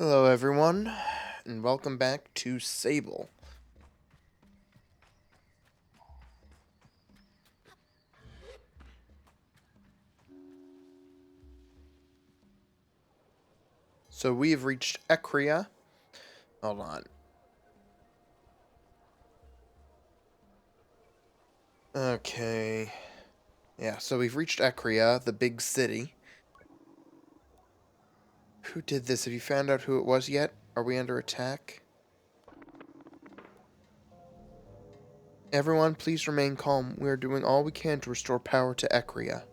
Hello everyone, and welcome back to Sable. So we have reached Eccria. Hold on. Okay. Yeah, so we've reached Eccria, the big city. Who did this? Have you found out who it was yet? Are we under attack? Everyone, please remain calm. We are doing all we can to restore power to Eccria.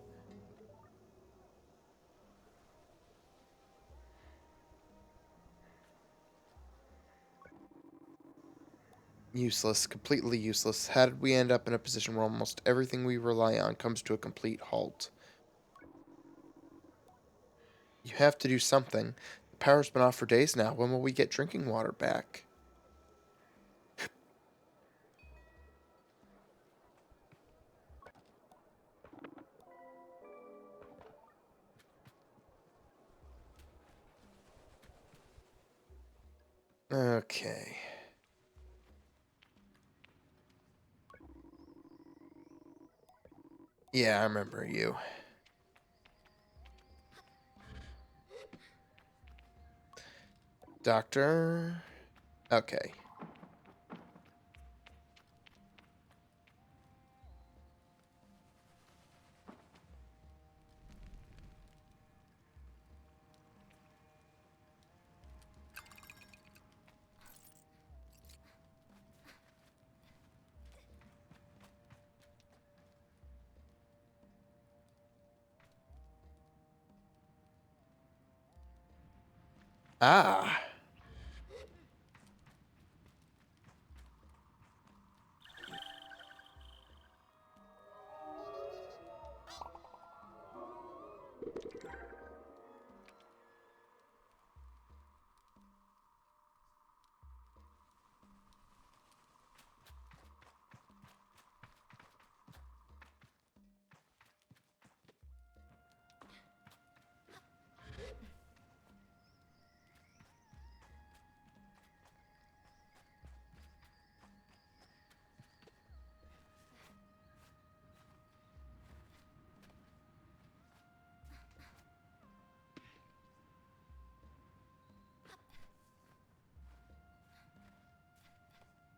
Useless. Completely useless. How did we end up in a position where almost everything we rely on comes to a complete halt? You have to do something. The power's been off for days now. When will we get drinking water back? Okay. Yeah, I remember you. Doctor. Okay. Ah.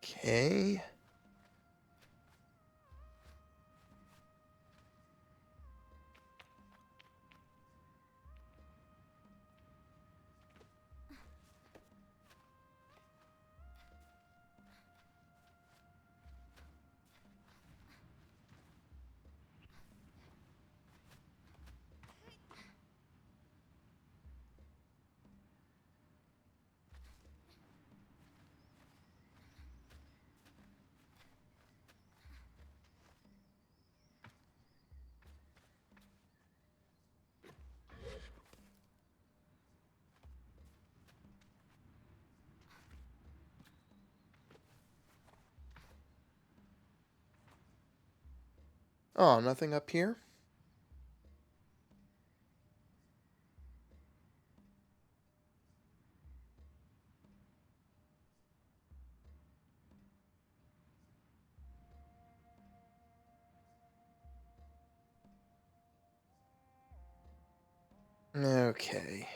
Okay. Oh, nothing up here? Okay.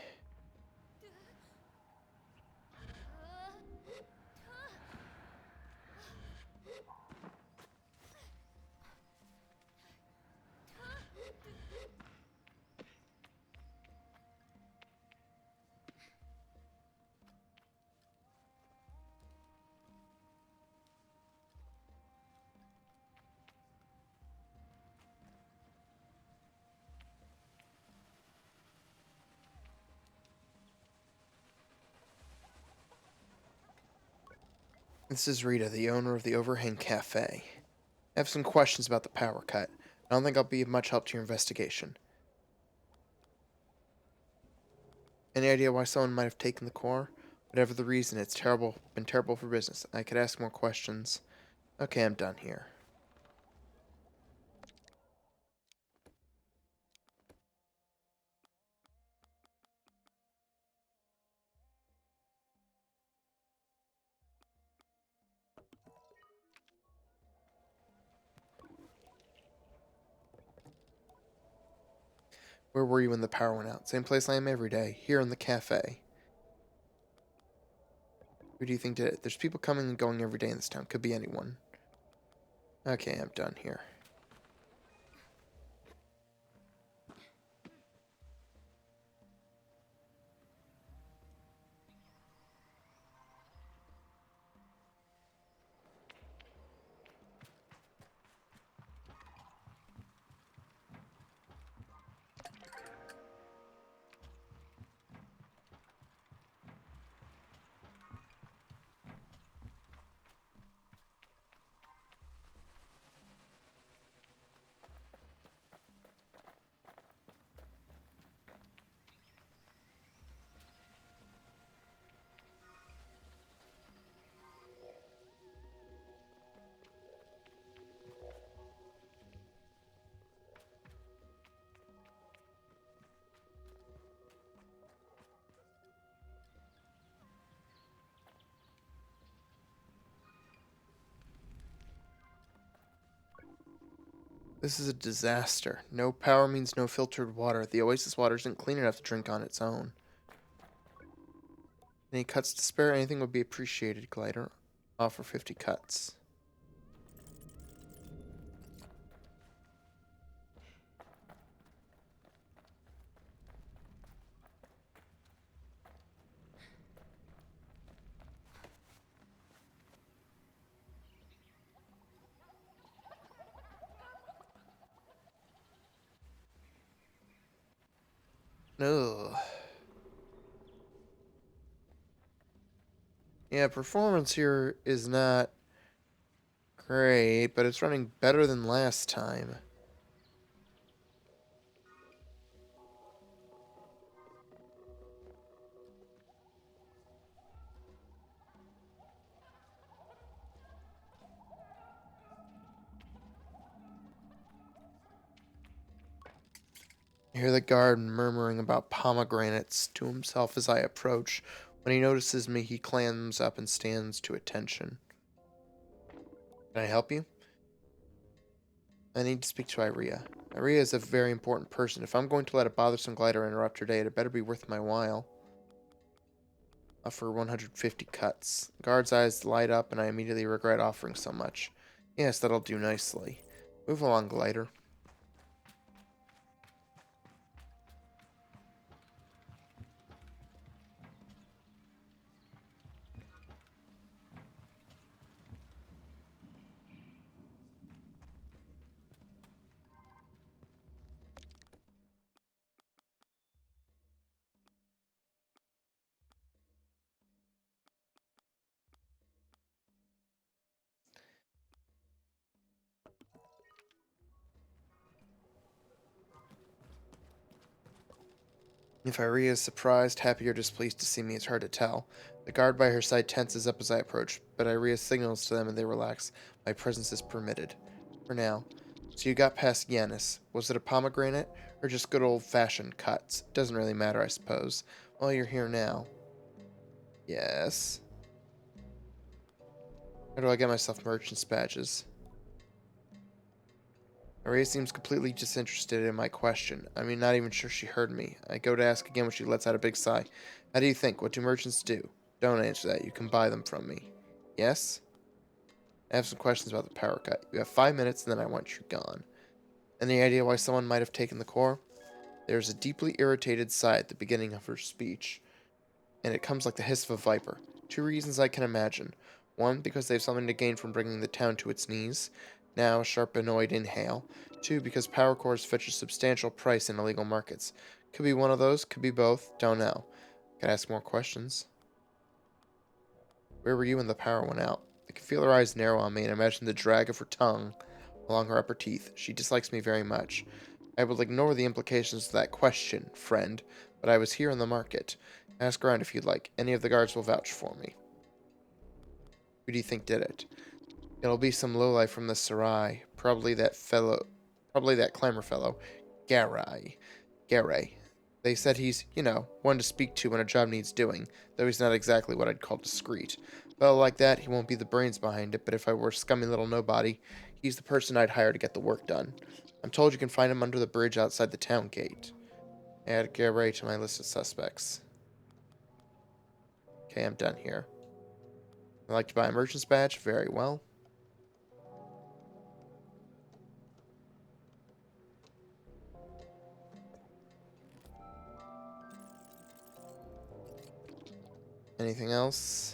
This is Rita, the owner of the Overhang Cafe. I have some questions about the power cut. I don't think I'll be of much help to your investigation. Any idea why someone might have taken the core? Whatever the reason, it's been terrible for business. I could ask more questions. Okay, I'm done here. Where were you when the power went out? Same place I am every day, here in the cafe. Who do you think did it? There's people coming and going every day in this town. Could be anyone. Okay, I'm done here. This is a disaster. No power means no filtered water. The oasis water isn't clean enough to drink on its own. Any cuts to spare? Anything would be appreciated, Glider. Offer 50 cuts. Ugh. Yeah, performance here is not great, but it's running better than last time. I hear the guard murmuring about pomegranates to himself as I approach. When he notices me, he clams up and stands to attention. Can I help you? I need to speak to Iria. Iria is a very important person. If I'm going to let a bothersome glider interrupt her day, it better be worth my while. Offer 150 cuts. Guard's eyes light up, and I immediately regret offering so much. Yes, that'll do nicely. Move along, glider. If Iria is surprised, happy, or displeased to see me, it's hard to tell. The guard by her side tenses up as I approach, but Iria signals to them and they relax. My presence is permitted. For now. So you got past Yanis. Was it a pomegranate, or just good old-fashioned cuts? Doesn't really matter, I suppose. Well, you're here now. Yes. How do I get myself merchant's badges? Maria seems completely disinterested in my question. I mean, not even sure she heard me. I go to ask again when she lets out a big sigh. How do you think? What do merchants do? Don't answer that. You can buy them from me. Yes? I have some questions about the power cut. You have 5 minutes, and then I want you gone. Any idea why someone might have taken the core? There's a deeply irritated sigh at the beginning of her speech, and it comes like the hiss of a viper. 2 reasons I can imagine. One, because they have something to gain from bringing the town to its knees. Now, a sharp, annoyed inhale. 2, because power cores fetch a substantial price in illegal markets. Could be one of those, could be both, don't know. Could ask more questions. Where were you when the power went out? I could feel her eyes narrow on me and imagine the drag of her tongue along her upper teeth. She dislikes me very much. I will ignore the implications of that question, friend, but I was here in the market. Ask around if you'd like. Any of the guards will vouch for me. Who do you think did it? It'll be some lowlife from the Sarai. Probably that clamor fellow. Garai. Garay. They said he's, one to speak to when a job needs doing, though he's not exactly what I'd call discreet. Fellow like that, he won't be the brains behind it, but if I were a scummy little nobody, he's the person I'd hire to get the work done. I'm told you can find him under the bridge outside the town gate. Add Eccria to my list of suspects. Okay, I'm done here. I'd like to buy a merchant's badge. Very well. Anything else?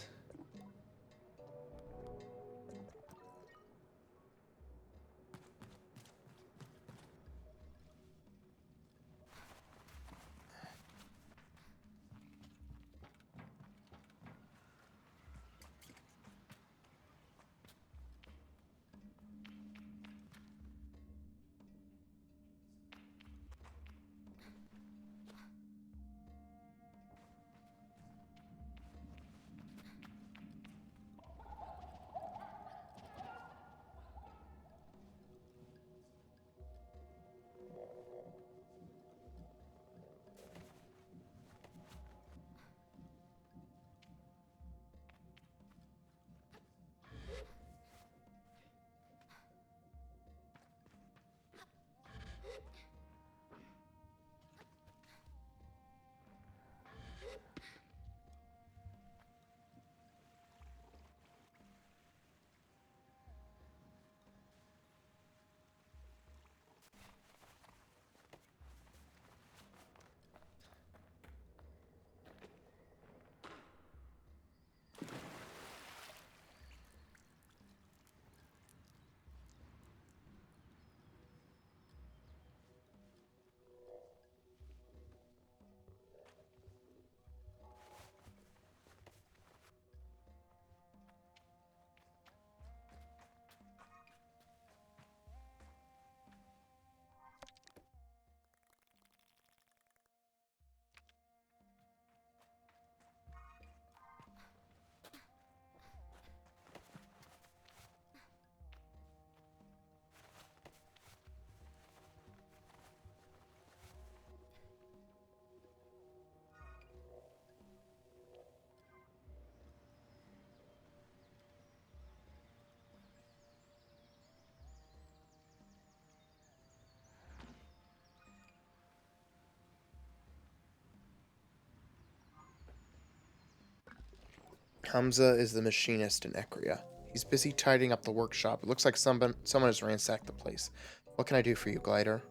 Hamza is the machinist in Eccria. He's busy tidying up the workshop. It looks like someone has ransacked the place. What can I do for you, Glider?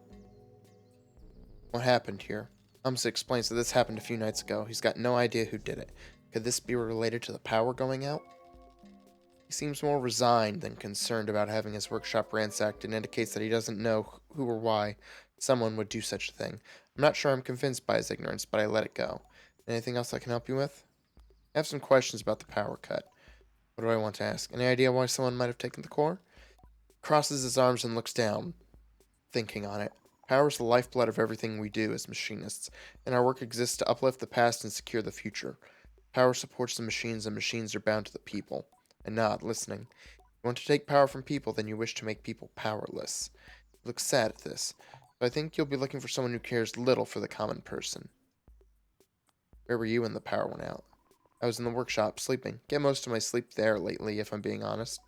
What happened here? Hamza explains that this happened a few nights ago. He's got no idea who did it. Could this be related to the power going out? He seems more resigned than concerned about having his workshop ransacked and indicates that he doesn't know who or why someone would do such a thing. I'm not sure I'm convinced by his ignorance, but I let it go. Anything else I can help you with? I have some questions about the power cut. What do I want to ask? Any idea why someone might have taken the core? Crosses his arms and looks down, thinking on it. Power is the lifeblood of everything we do as machinists, and our work exists to uplift the past and secure the future. Power supports the machines, and machines are bound to the people. I nod, listening. You want to take power from people, then you wish to make people powerless. You look sad at this, but I think you'll be looking for someone who cares little for the common person. Where were you when the power went out? I was in the workshop, sleeping. Get most of my sleep there lately, if I'm being honest.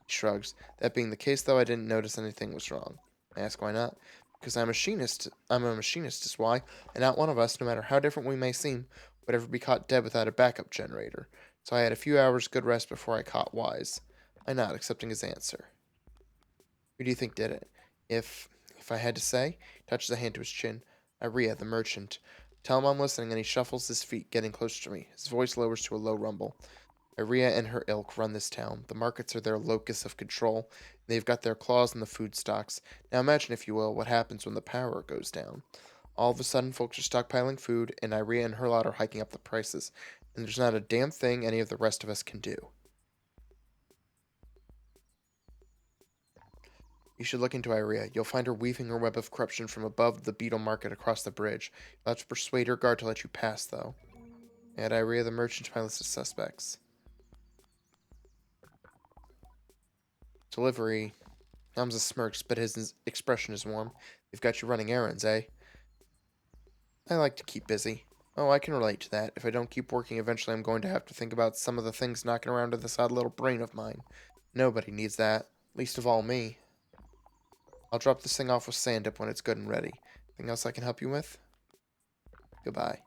He shrugs. That being the case, though, I didn't notice anything was wrong. I ask why not. Because I'm a machinist. I'm a machinist is why, and not one of us, no matter how different we may seem, would ever be caught dead without a backup generator. So I had a few hours good rest before I caught Wise. I nod, accepting his answer. Who do you think did it? If I had to say, he touches a hand to his chin. Iria, the merchant. Tell him I'm listening, and he shuffles his feet, getting closer to me. His voice lowers to a low rumble. Iria and her ilk run this town. The markets are their locus of control. They've got their claws in the food stocks. Now imagine, if you will, what happens when the power goes down. All of a sudden, folks are stockpiling food, and Iria and her lot are hiking up the prices. And there's not a damn thing any of the rest of us can do. You should look into Iria. You'll find her weaving her web of corruption from above the beetle market across the bridge. You'll have to persuade her guard to let you pass, though. Add Iria the merchant to my list of suspects. Delivery. Hamza smirks, but his expression is warm. They've got you running errands, eh? I like to keep busy. Oh, I can relate to that. If I don't keep working, eventually I'm going to have to think about some of the things knocking around in this odd little brain of mine. Nobody needs that. Least of all me. I'll drop this thing off with Sandip when it's good and ready. Anything else I can help you with? Goodbye.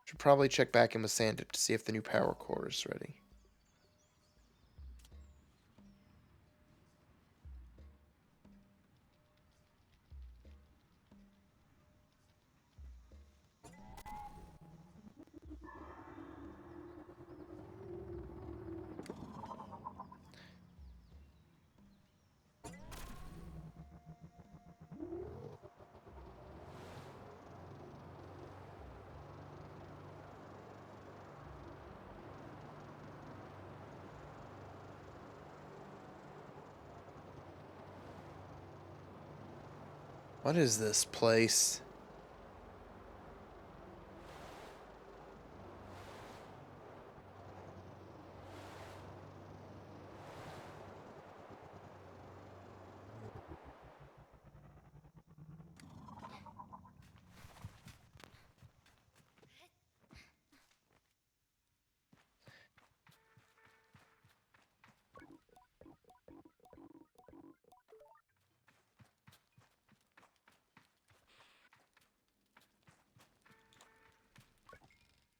Should probably check back in with Sandip to see if the new power core is ready. What is this place?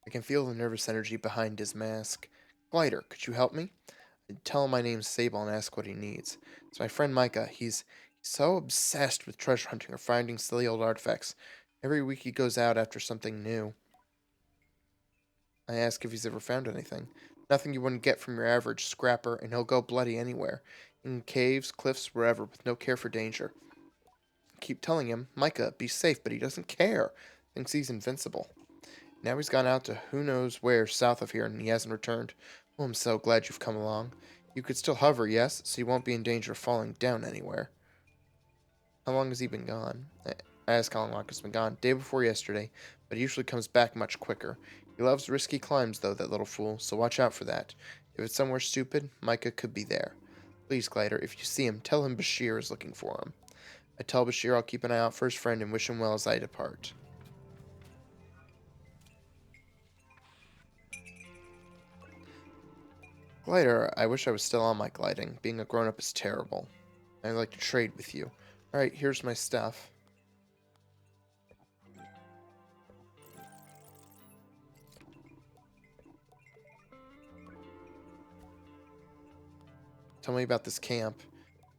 I can feel the nervous energy behind his mask. Glider, could you help me? I'd tell him my name's Sable and ask what he needs. It's my friend Micah. He's so obsessed with treasure hunting or finding silly old artifacts. Every week he goes out after something new. I ask if he's ever found anything. Nothing you wouldn't get from your average scrapper, and he'll go bloody anywhere. In caves, cliffs, wherever, with no care for danger. I keep telling him, Micah, be safe, but he doesn't care. Thinks he's invincible. Now he's gone out to who knows where south of here, and he hasn't returned. Oh, I'm so glad you've come along. You could still hover, yes, so you won't be in danger of falling down anywhere. How long has he been gone? I asked how long Marcus has been gone. Day before yesterday, but he usually comes back much quicker. He loves risky climbs, though, that little fool, so watch out for that. If it's somewhere stupid, Micah could be there. Please, Glider, if you see him, tell him Bashir is looking for him. I tell Bashir I'll keep an eye out for his friend and wish him well as I depart. Glider, I wish I was still on my gliding. Being a grown-up is terrible. I'd like to trade with you. Alright, here's my stuff. Tell me about this camp.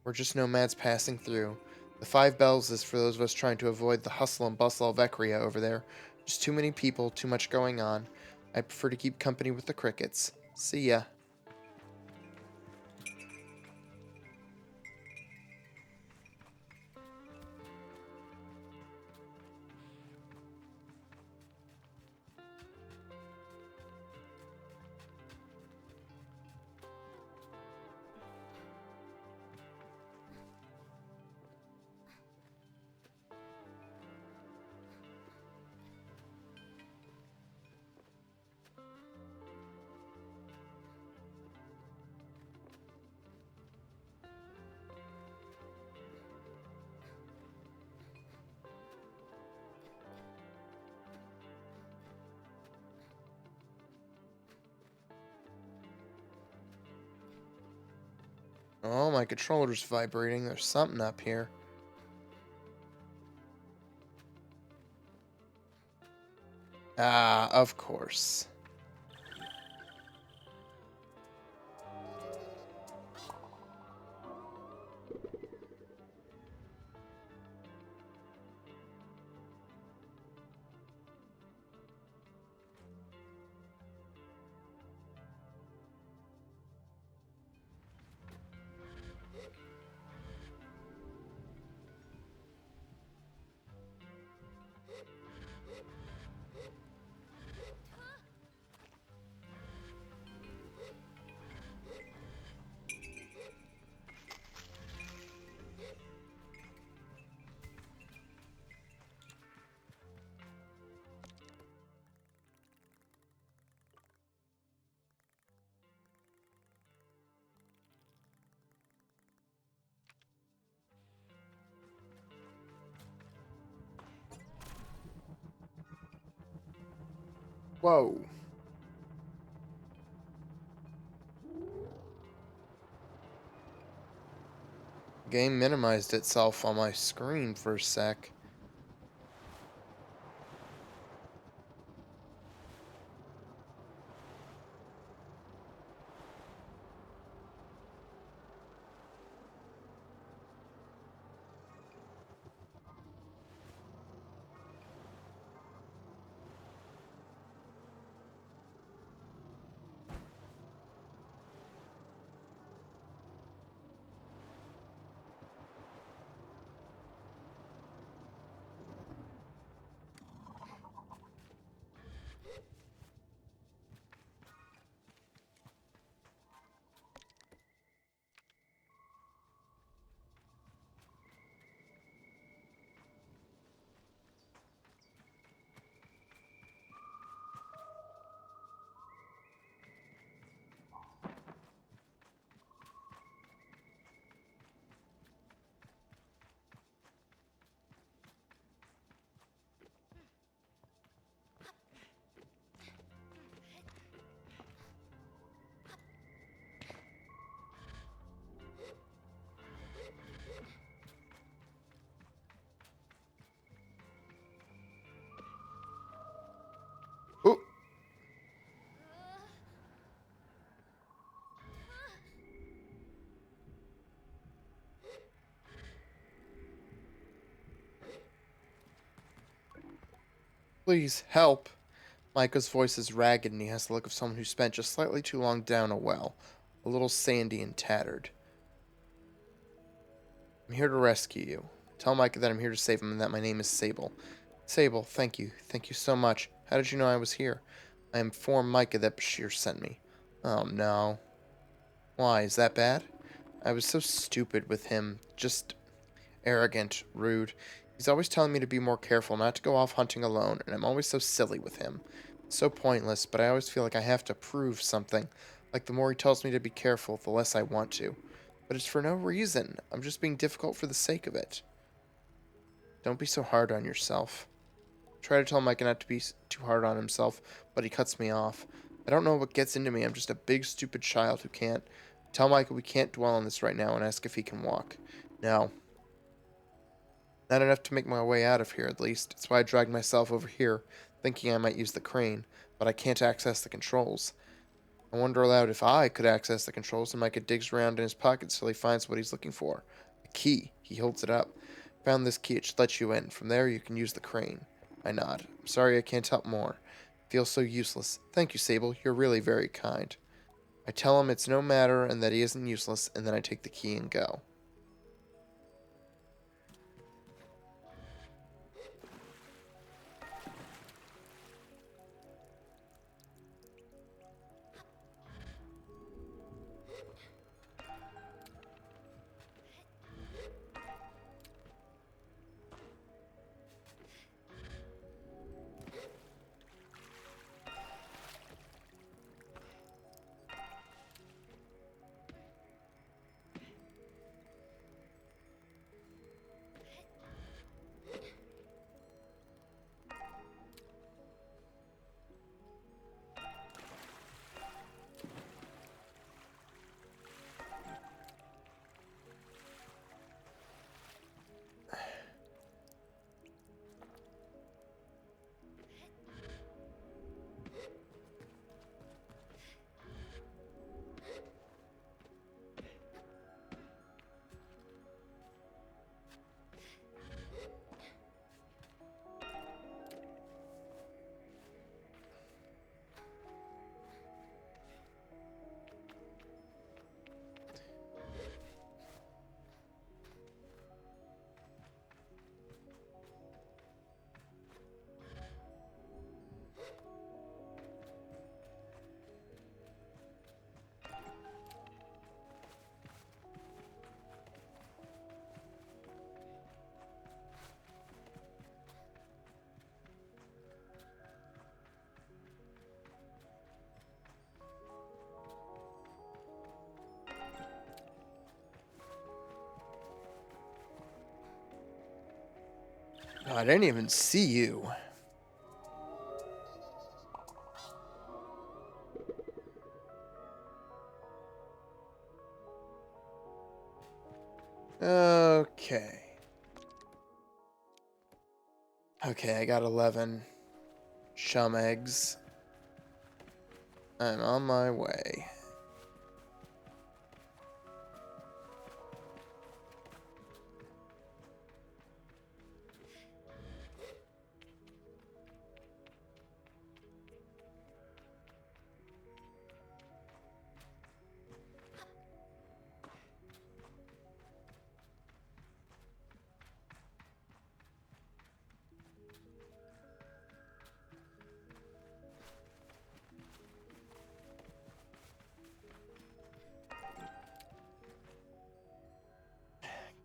We're just nomads passing through. The 5 bells is for those of us trying to avoid the hustle and bustle of Eccria over there. Just too many people, too much going on. I prefer to keep company with the crickets. See ya. Oh, my controller's vibrating. There's something up here. Ah, of course. Whoa. The game minimized itself on my screen for a sec. Please, help. Micah's voice is ragged and he has the look of someone who spent just slightly too long down a well, a little sandy and tattered. I'm here to rescue you. Tell Micah that I'm here to save him and that my name is Sable. Sable, thank you. Thank you so much. How did you know I was here? I informed Micah that Bashir sent me. Oh no. Why, is that bad? I was so stupid with him. Just arrogant, rude. He's always telling me to be more careful, not to go off hunting alone, and I'm always so silly with him. So pointless, but I always feel like I have to prove something. Like the more he tells me to be careful, the less I want to. But it's for no reason. I'm just being difficult for the sake of it. Don't be so hard on yourself. Try to tell Micah not to be too hard on himself, but he cuts me off. I don't know what gets into me. I'm just a big, stupid child who can't. Tell Micah we can't dwell on this right now and ask if he can walk. No. Not enough to make my way out of here, at least. That's why I dragged myself over here, thinking I might use the crane, but I can't access the controls. I wonder aloud if I could access the controls, and Micah digs around in his pockets till he finds what he's looking for. A key. He holds it up. Found this key. It should let you in. From there, you can use the crane. I nod. I'm sorry I can't help more. I feel so useless. Thank you, Sable. You're really very kind. I tell him it's no matter and that he isn't useless, and then I take the key and go. I didn't even see you. Okay. Okay, I got 11 chum eggs. I'm on my way.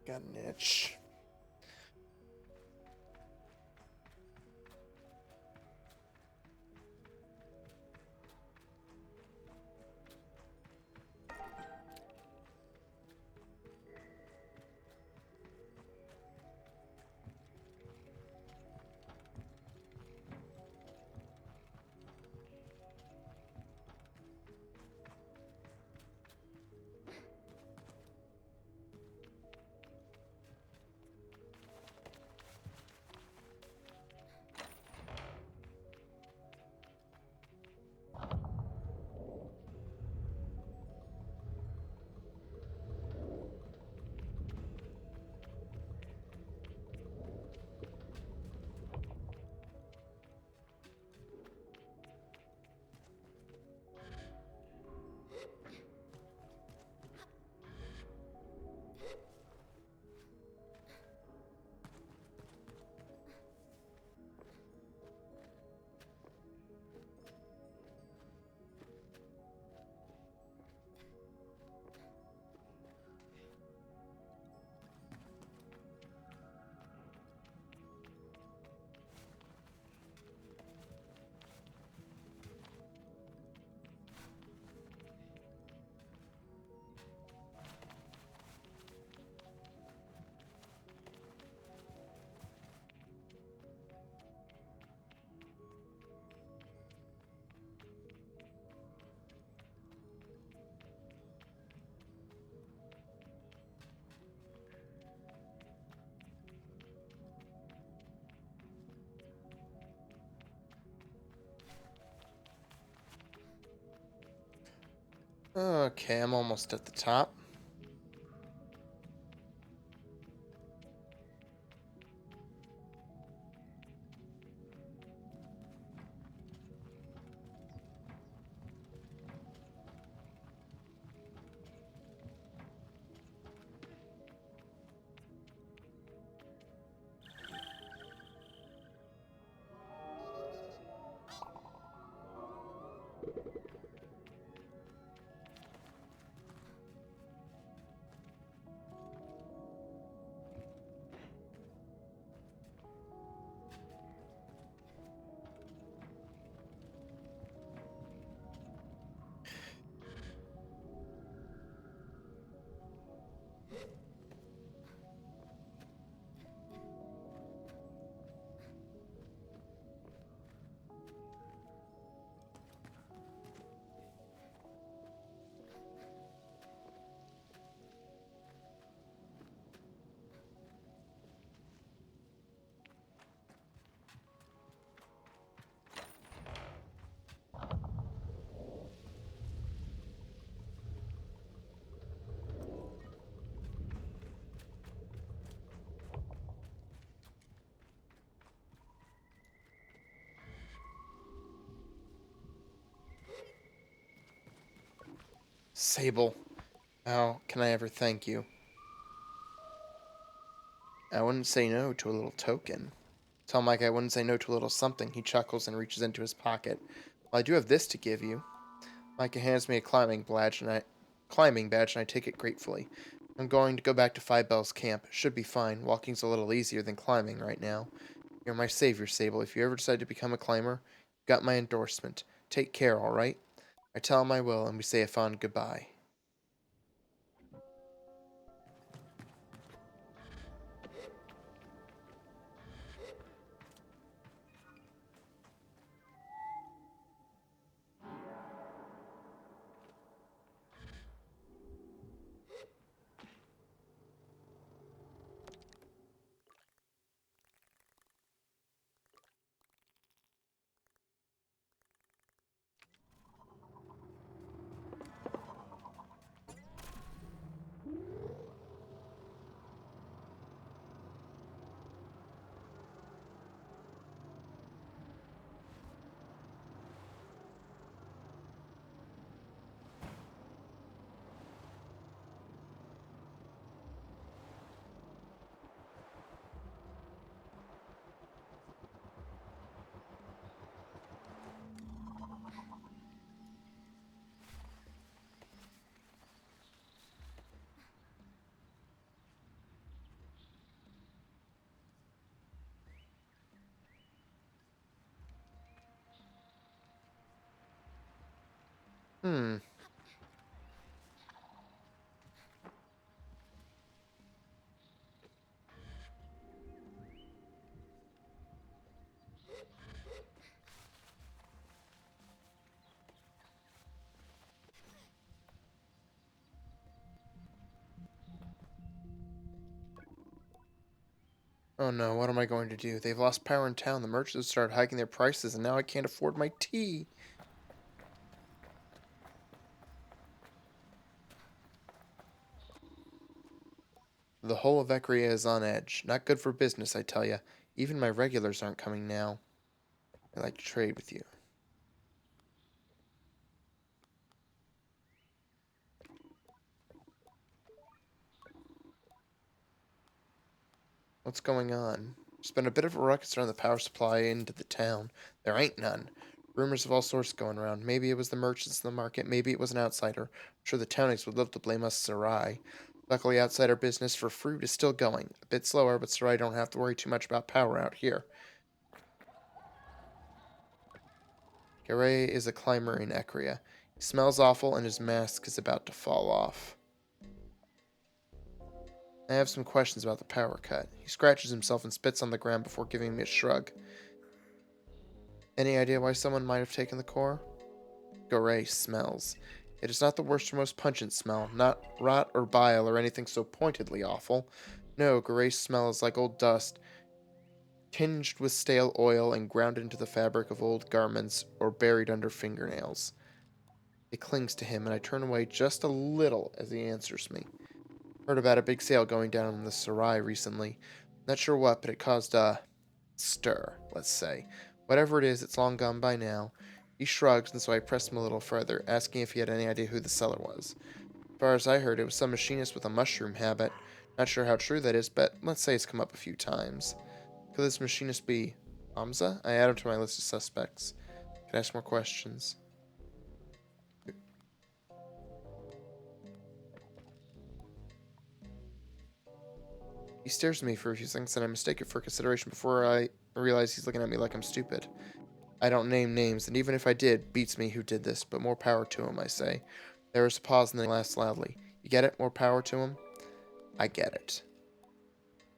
Got an itch. Okay, I'm almost at the top. Sable, how can I ever thank you? I wouldn't say no to a little token. Tell Mike I wouldn't say no to a little something. He chuckles and reaches into his pocket. Well, I do have this to give you. Micah hands me a climbing badge and I take it gratefully. I'm going to go back to Five Bells Camp. Should be fine. Walking's a little easier than climbing right now. You're my savior, Sable. If you ever decide to become a climber, you got my endorsement. Take care, all right? I tell him I will, and we say a fond goodbye. Hmm. Oh no, what am I going to do? They've lost power in town. The merchants have started hiking their prices, and now I can't afford my tea. The whole of Eccria is on edge. Not good for business, I tell ya. Even my regulars aren't coming now. I'd like to trade with you. What's going on? There's been a bit of a ruckus around the power supply into the town. There ain't none. Rumors of all sorts going around. Maybe it was the merchants in the market. Maybe it was an outsider. I'm sure the townies would love to blame us Sarai. Luckily, outsider business for fruit is still going. A bit slower, but Sarai don't have to worry too much about power out here. Garay is a climber in Eccria. He smells awful and his mask is about to fall off. I have some questions about the power cut. He scratches himself and spits on the ground before giving me a shrug. Any idea why someone might have taken the core? Garay smells. It is not the worst or most pungent smell, not rot or bile or anything so pointedly awful. No, Garay's smell is like old dust, tinged with stale oil and ground into the fabric of old garments or buried under fingernails. It clings to him, and I turn away just a little as he answers me. Heard about a big sale going down in the Sarai recently. Not sure what, but it caused a stir, let's say. Whatever it is, it's long gone by now. He shrugs, and so I pressed him a little further, asking if he had any idea who the seller was. As far as I heard, it was some machinist with a mushroom habit. Not sure how true that is, but let's say it's come up a few times. Could this machinist be Hamza? I add him to my list of suspects. Can I ask more questions? He stares at me for a few seconds, and I mistake it for consideration before I realize he's looking at me like I'm stupid. I don't name names, and even if I did, beats me who did this, but more power to him, I say. There is a pause, and then he laughs loudly. You get it? More power to him? I get it.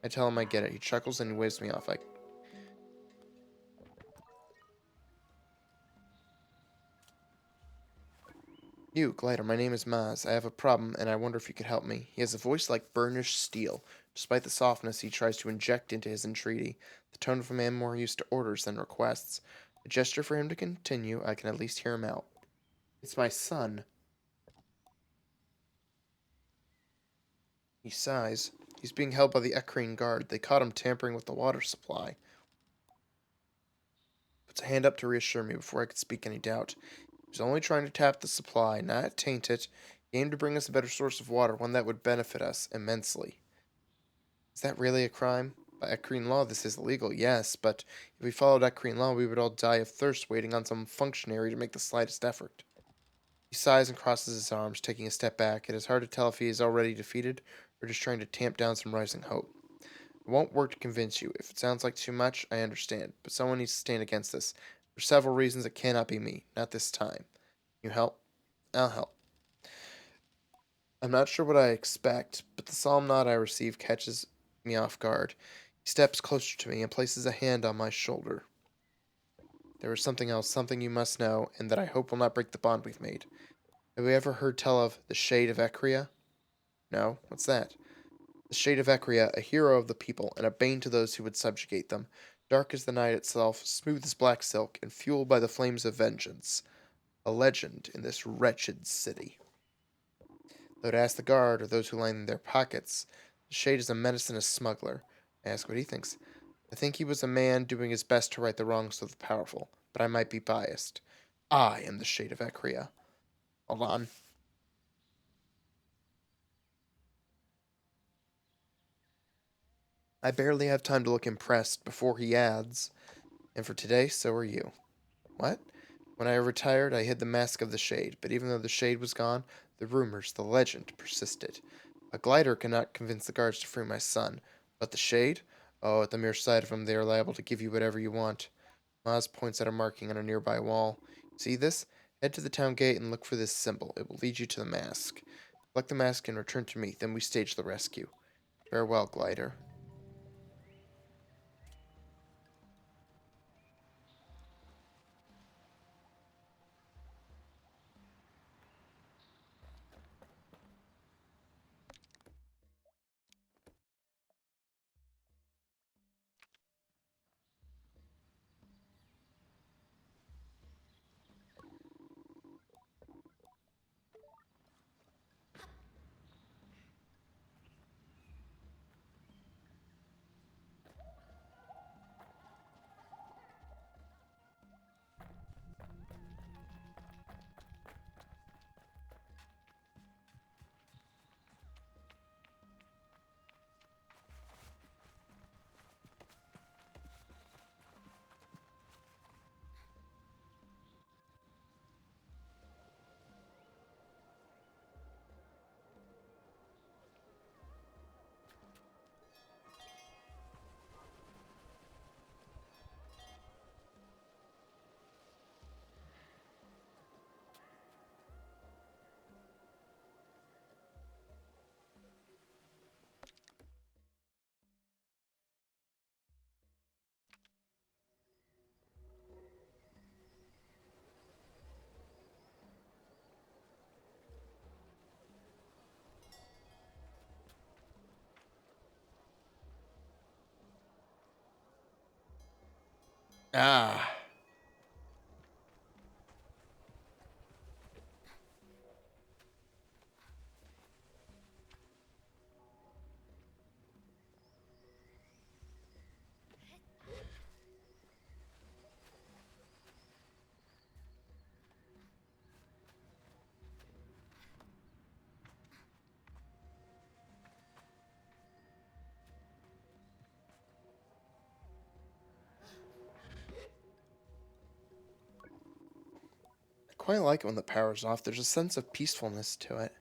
I tell him I get it. He chuckles and he waves me off. You, Glider, my name is Maz. I have a problem, and I wonder if you could help me. He has a voice like burnished steel. Despite the softness he tries to inject into his entreaty, the tone of a man more used to orders than requests. A gesture for him to continue, I can at least hear him out. It's my son. He sighs. He's being held by the Eccrian guard. They caught him tampering with the water supply. Puts a hand up to reassure me before I could speak any doubt. He was only trying to tap the supply, not taint it. He aimed to bring us a better source of water, one that would benefit us immensely. Is that really a crime? By Eccrian law, this is illegal, yes, but if we followed Eccrian law, we would all die of thirst waiting on some functionary to make the slightest effort. He sighs and crosses his arms, taking a step back. It is hard to tell if he is already defeated or just trying to tamp down some rising hope. It won't work to convince you. If it sounds like too much, I understand, but someone needs to stand against this. For several reasons, it cannot be me. Not this time. You help? I'll help. I'm not sure what I expect, but the solemn nod I receive catches me off guard. He steps closer to me and places a hand on my shoulder. There is something else, something you must know, and that I hope will not break the bond we've made. Have you ever heard tell of the Shade of Eccria? No? What's that? The Shade of Eccria, a hero of the people, and a bane to those who would subjugate them. Dark as the night itself, smooth as black silk, and fueled by the flames of vengeance. A legend in this wretched city. Though to ask the guard, or those who line their pockets, the Shade is a menace and a smuggler. I ask what he thinks. I think he was a man doing his best to right the wrongs of the powerful, but I might be biased. I am the Shade of Eccria. Hold on. I barely have time to look impressed before he adds, and for today, so are you. What? When I retired, I hid the mask of the Shade, but even though the Shade was gone, the rumors, the legend, persisted. A glider cannot convince the guards to free my son, but the Shade? Oh, at the mere sight of him, they are liable to give you whatever you want. Maz points at a marking on a nearby wall. See this? Head to the town gate and look for this symbol. It will lead you to the mask. Collect the mask and return to me, then we stage the rescue. Farewell, glider. Ah. quite like it when the power's off. There's a sense of peacefulness to it.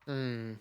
Hmm.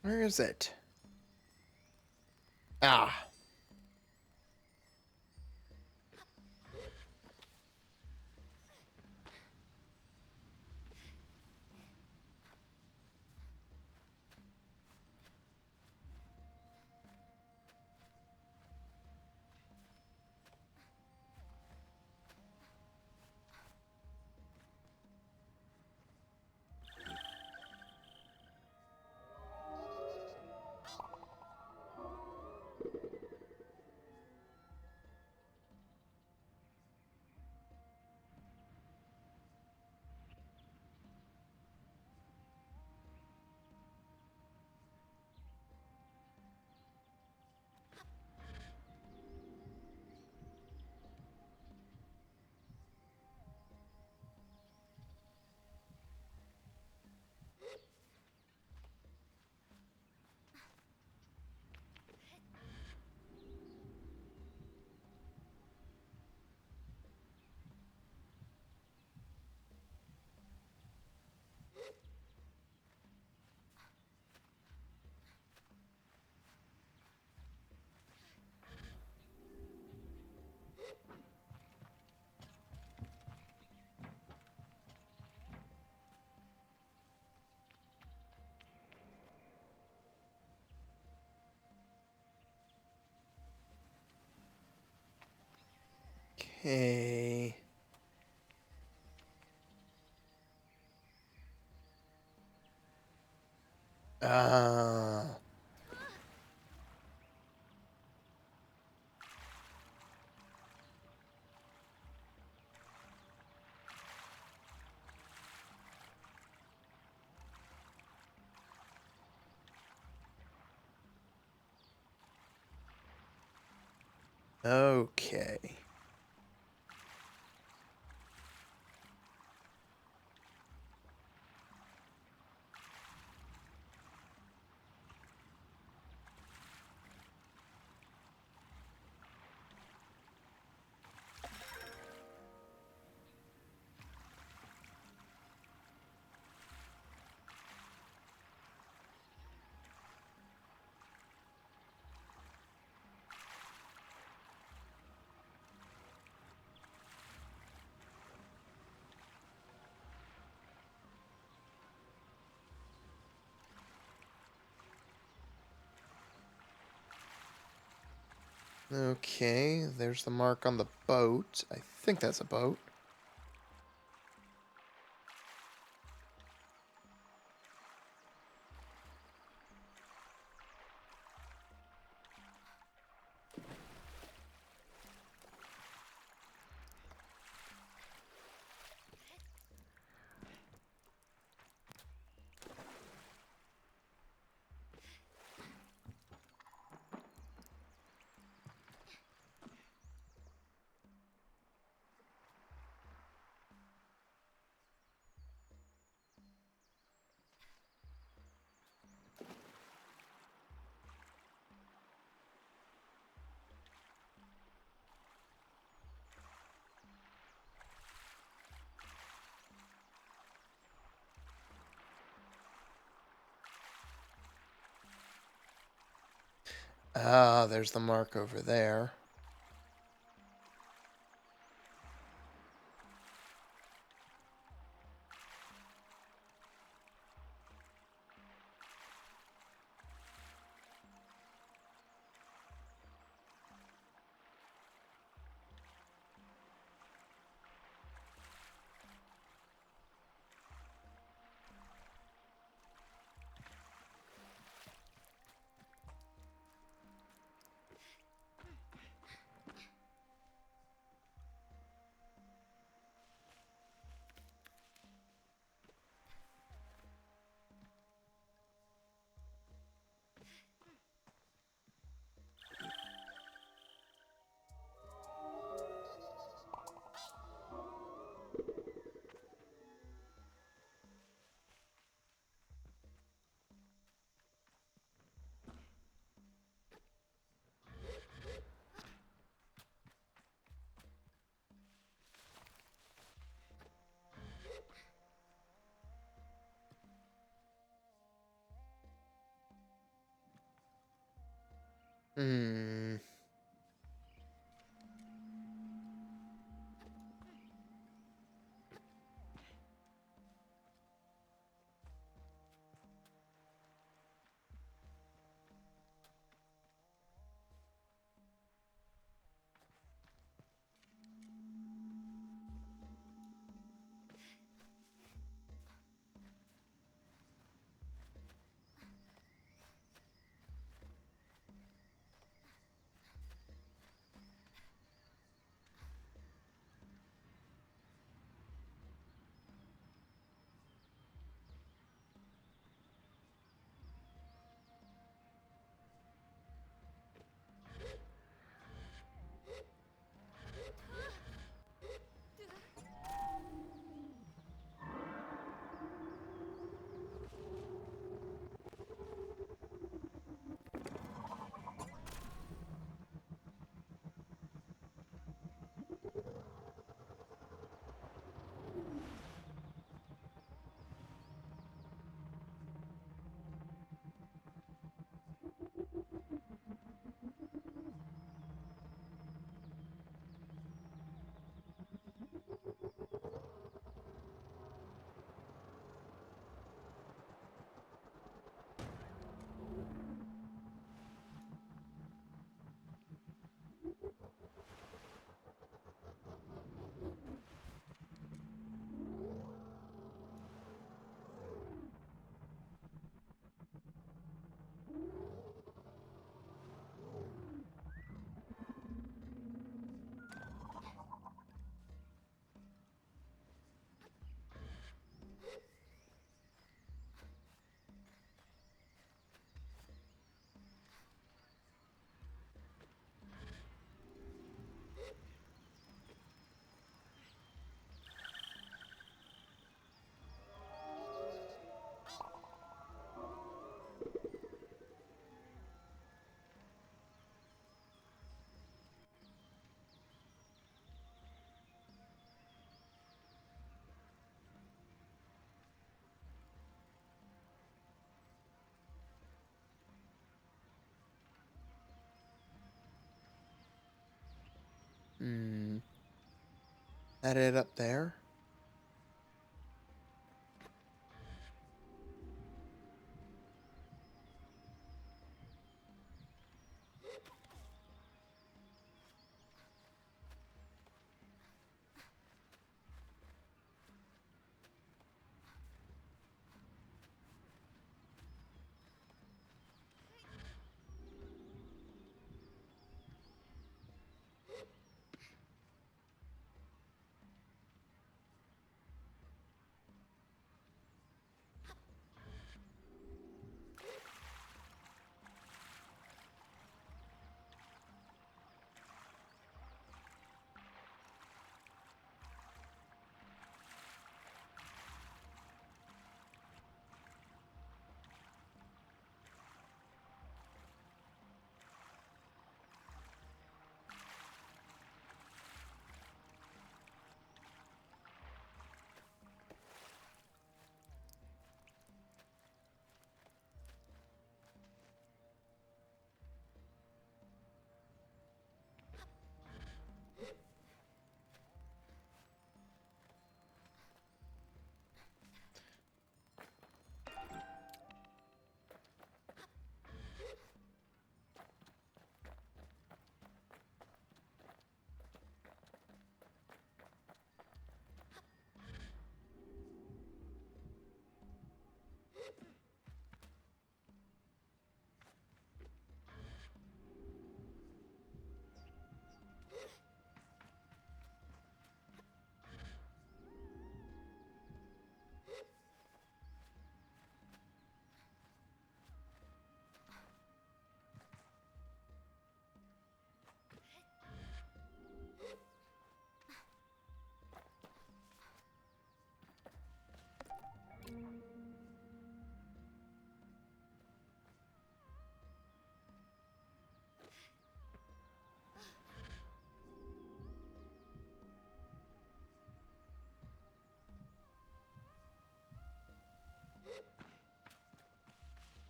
Where is it? Ah. Okay. Ah. Okay. Okay, there's the mark on the boat. I think that's a boat. Ah, there's the mark over there. Hmm. Hmm. That it up there?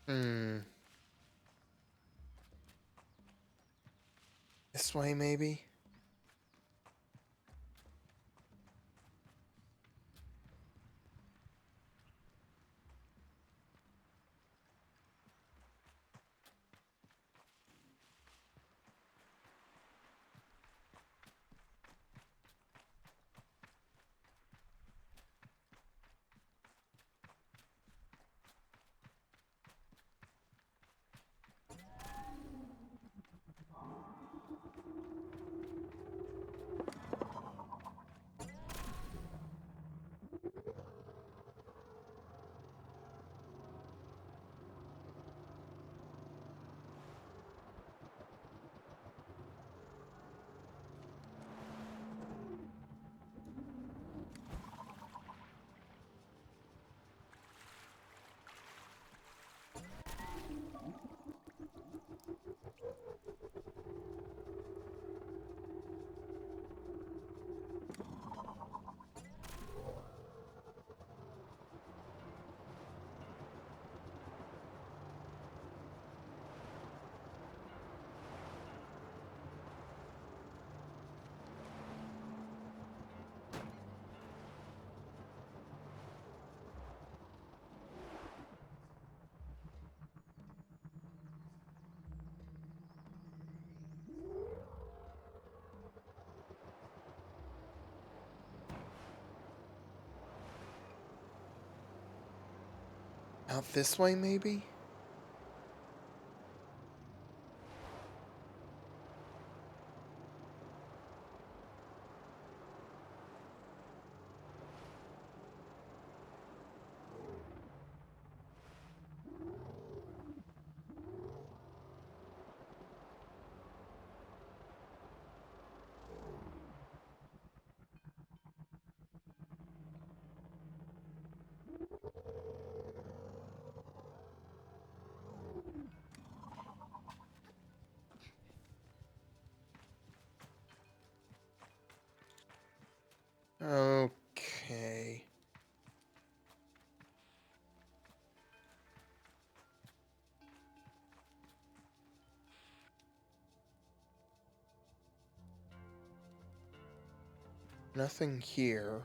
Hmm. This way, maybe? Out this way, maybe? Nothing here.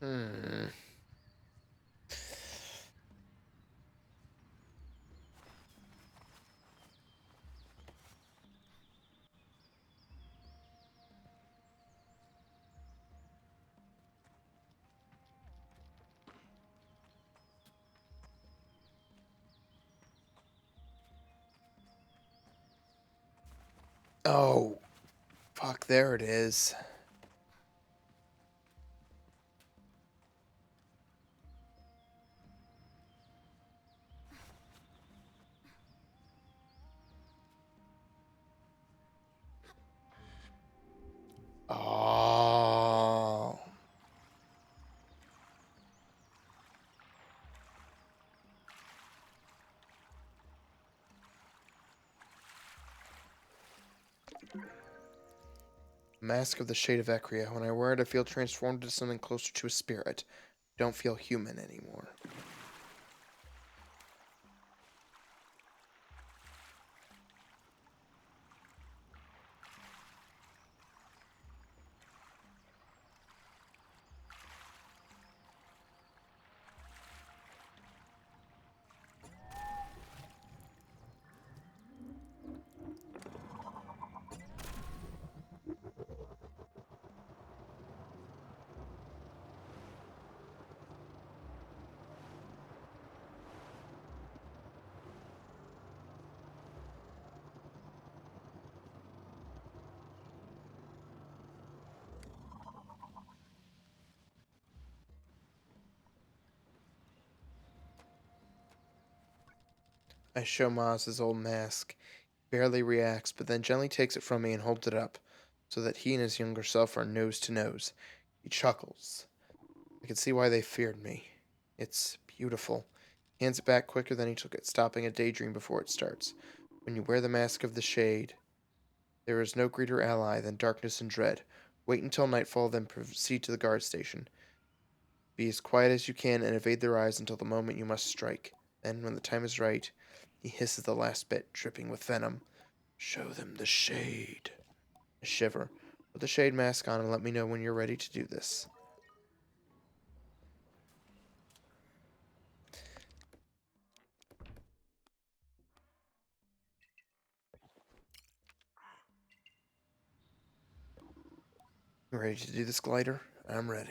Hmm. Oh, fuck, there it is. Oh. Mask of the Shade of Eccria. When I wear it, I feel transformed into something closer to a spirit. Don't feel human anymore. I show Maz his old mask. He barely reacts, but then gently takes it from me and holds it up, so that he and his younger self are nose to nose. He chuckles. I can see why they feared me. It's beautiful. He hands it back quicker than he took it, stopping a daydream before it starts. When you wear the mask of the shade, there is no greater ally than darkness and dread. Wait until nightfall, then proceed to the guard station. Be as quiet as you can and evade their eyes until the moment you must strike. Then, when the time is right, he hisses the last bit, dripping with venom. Show them the shade. I shiver. Put the shade mask on and let me know when you're ready to do this. You ready to do this, Glider? I'm ready.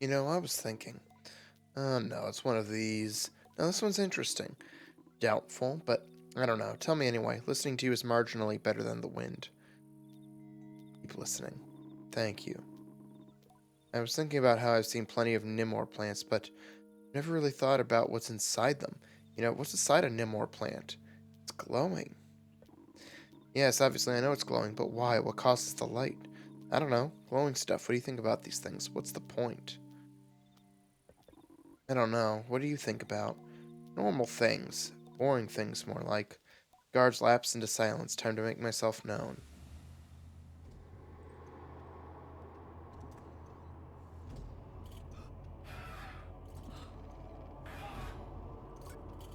You know, I was thinking. Oh no, it's one of these. Now this one's interesting. Doubtful, but I don't know. Tell me anyway. Listening to you is marginally better than the wind. Keep listening. Thank you. I was thinking about how I've seen plenty of Nimor plants, but never really thought about what's inside them. What's inside a Nimor plant? It's glowing. Yes, obviously I know it's glowing, but why? What causes the light? I don't know. Glowing stuff. What do you think about these things? What's the point? I don't know. What do you think about? Normal things. Boring things, more like. Guards lapse into silence. Time to make myself known.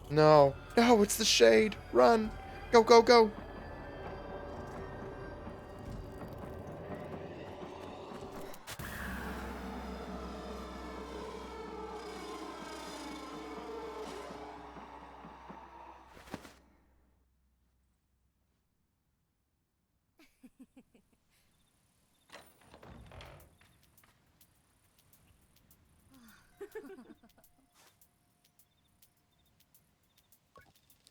No. No, it's the shade. Run. Go, go, go.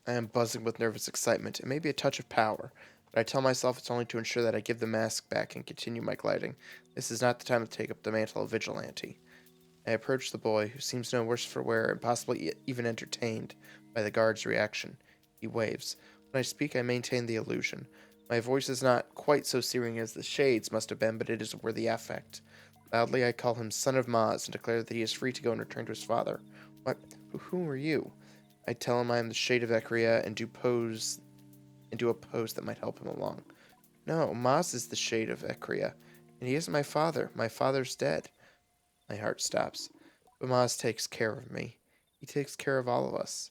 I am buzzing with nervous excitement and maybe a touch of power, but I tell myself it's only to ensure that I give the mask back and continue my gliding. This is not the time to take up the mantle of vigilante. I approach the boy, who seems no worse for wear and possibly even entertained by the guard's reaction. He waves. When I speak, I maintain the illusion. My voice is not quite so searing as the shade's must have been, but it is a worthy affect. Loudly, I call him Son of Maz and declare that he is free to go and return to his father. What? Who are you? I tell him I am the shade of Eccria and do a pose that might help him along. No, Maz is the shade of Eccria, and he isn't my father. My father's dead. My heart stops. But Maz takes care of me. He takes care of all of us.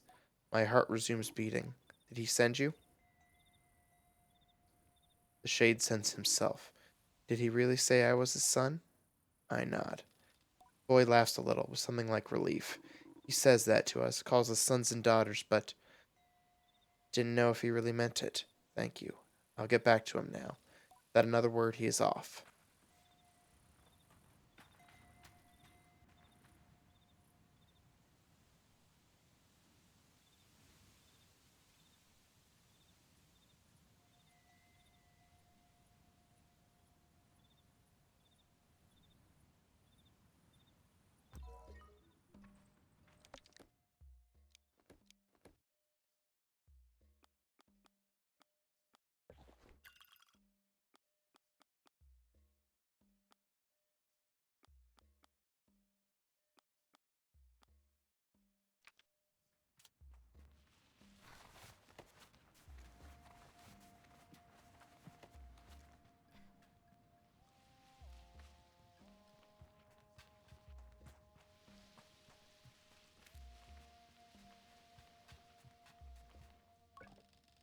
My heart resumes beating. Did he send you? The shade sends himself. Did he really say I was his son? I nod. The boy laughs a little, with something like relief. He says that to us, calls us sons and daughters, but didn't know if he really meant it. Thank you. I'll get back to him now. Without another word, he is off.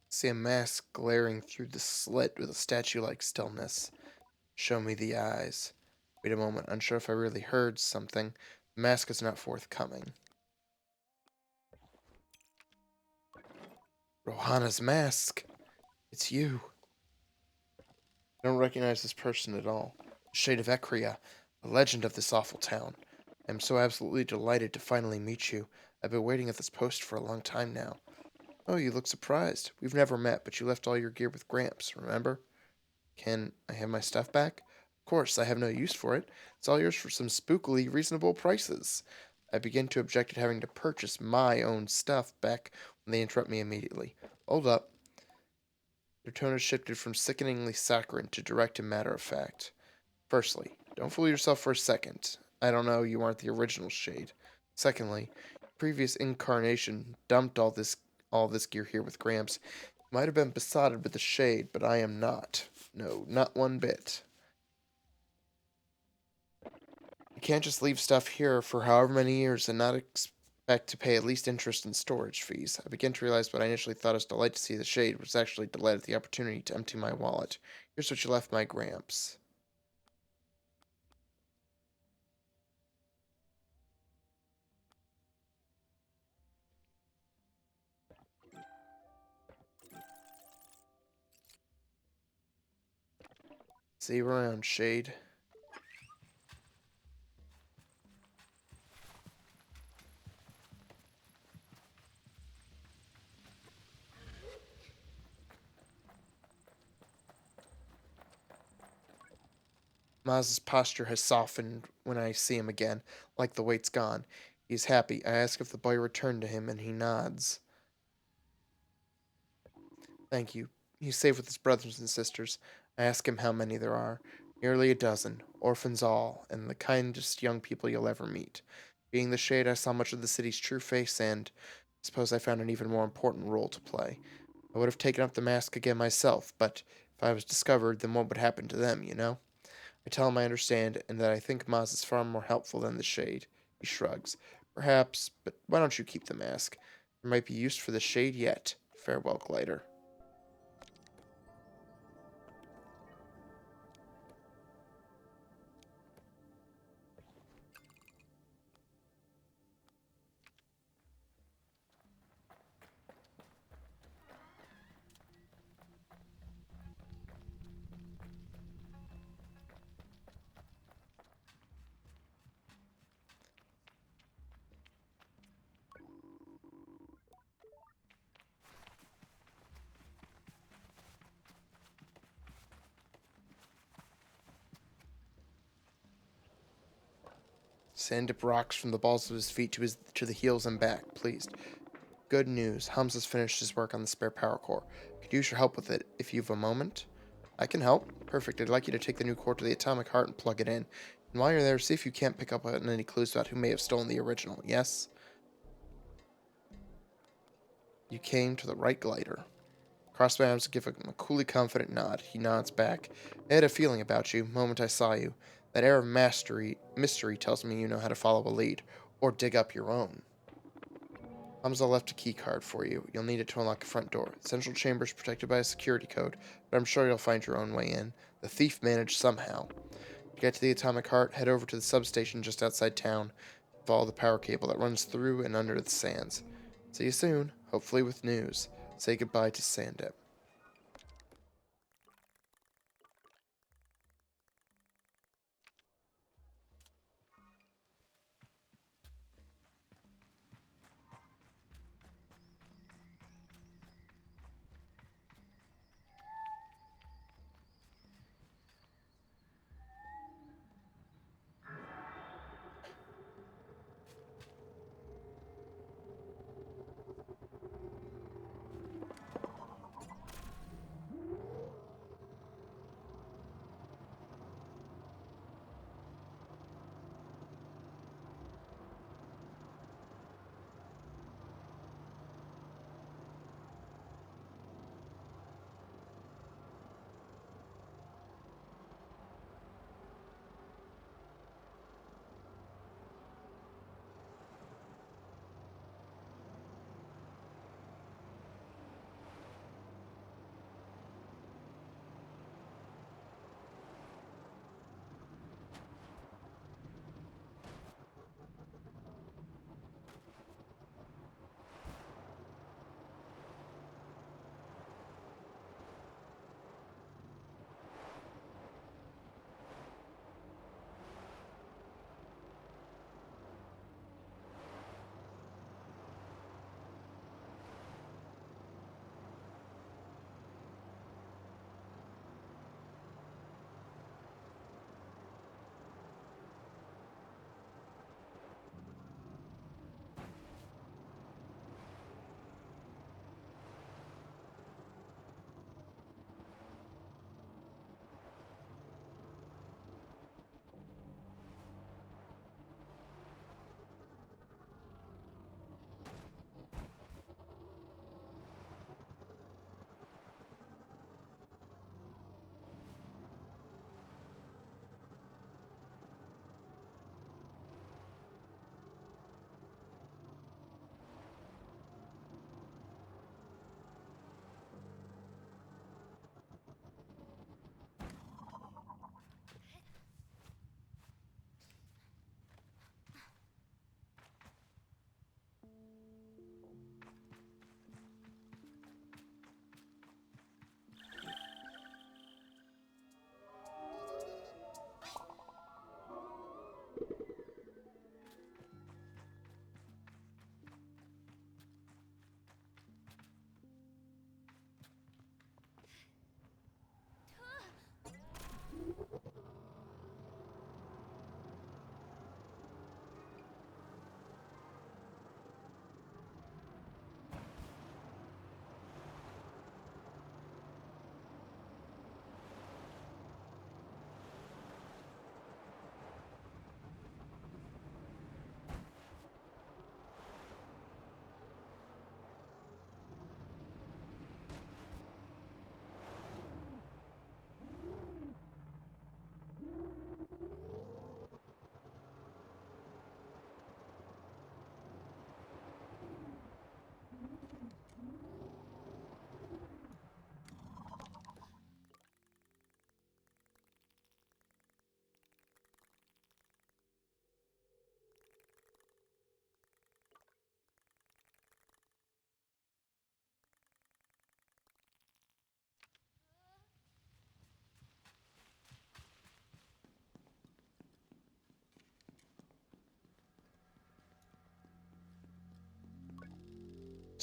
See a mask glaring through the slit with a statue-like stillness. Show me the eyes. Wait a moment, unsure if I really heard something. The mask is not forthcoming. Rohana's mask! It's you. I don't recognize this person at all. The Shade of Eccria, a legend of this awful town. I am so absolutely delighted to finally meet you. I've been waiting at this post for a long time now. Oh, you look surprised. We've never met, but you left all your gear with Gramps, remember? Can I have my stuff back? Of course, I have no use for it. It's all yours for some spookily reasonable prices. I begin to object at having to purchase my own stuff back when they interrupt me immediately. Hold up. Their tone has shifted from sickeningly saccharine to direct and matter of fact. Firstly, don't fool yourself for a second. I don't know, you aren't the original Shade. Secondly, previous incarnation dumped all this gear here with Gramps. Might have been besotted with the Shade, but I am not. No, not one bit. You can't just leave stuff here for however many years and not expect to pay at least interest and storage fees. I begin to realize what I initially thought as delight to see the Shade was actually delight at the opportunity to empty my wallet. Here's what you left my Gramps. See you around, Shade. Maz's posture has softened when I see him again, like the weight's gone. He's happy. I ask if the boy returned to him, and he nods. Thank you. He's safe with his brothers and sisters. I ask him how many there are. Nearly a dozen, orphans all, and the kindest young people you'll ever meet. Being the Shade, I saw much of the city's true face, and I suppose I found an even more important role to play. I would have taken up the mask again myself, but if I was discovered, then what would happen to them, you know? I tell him I understand, and that I think Maz is far more helpful than the Shade. He shrugs. Perhaps, but why don't you keep the mask? There might be use for the shade yet. Farewell, glider. Sand dip rocks from the balls of his feet to the heels and back, pleased. Good news. Hums has finished his work on the spare power core. Could use your help with it if you've a moment. I can help. Perfect. I'd like you to take the new core to the atomic heart and plug it in. And while you're there, see if you can't pick up on any clues about who may have stolen the original. Yes? You came to the right glider. Cross my arms to give him a coolly confident nod. He nods back. I had a feeling about you, moment I saw you. That air of mystery tells me you know how to follow a lead, or dig up your own. Hamza left a key card for you. You'll need it to unlock the front door. The central chamber is protected by a security code, but I'm sure you'll find your own way in. The thief managed somehow. To get to the atomic heart, head over to the substation just outside town. Follow the power cable that runs through and under the sands. See you soon, hopefully with news. Say goodbye to Sandep.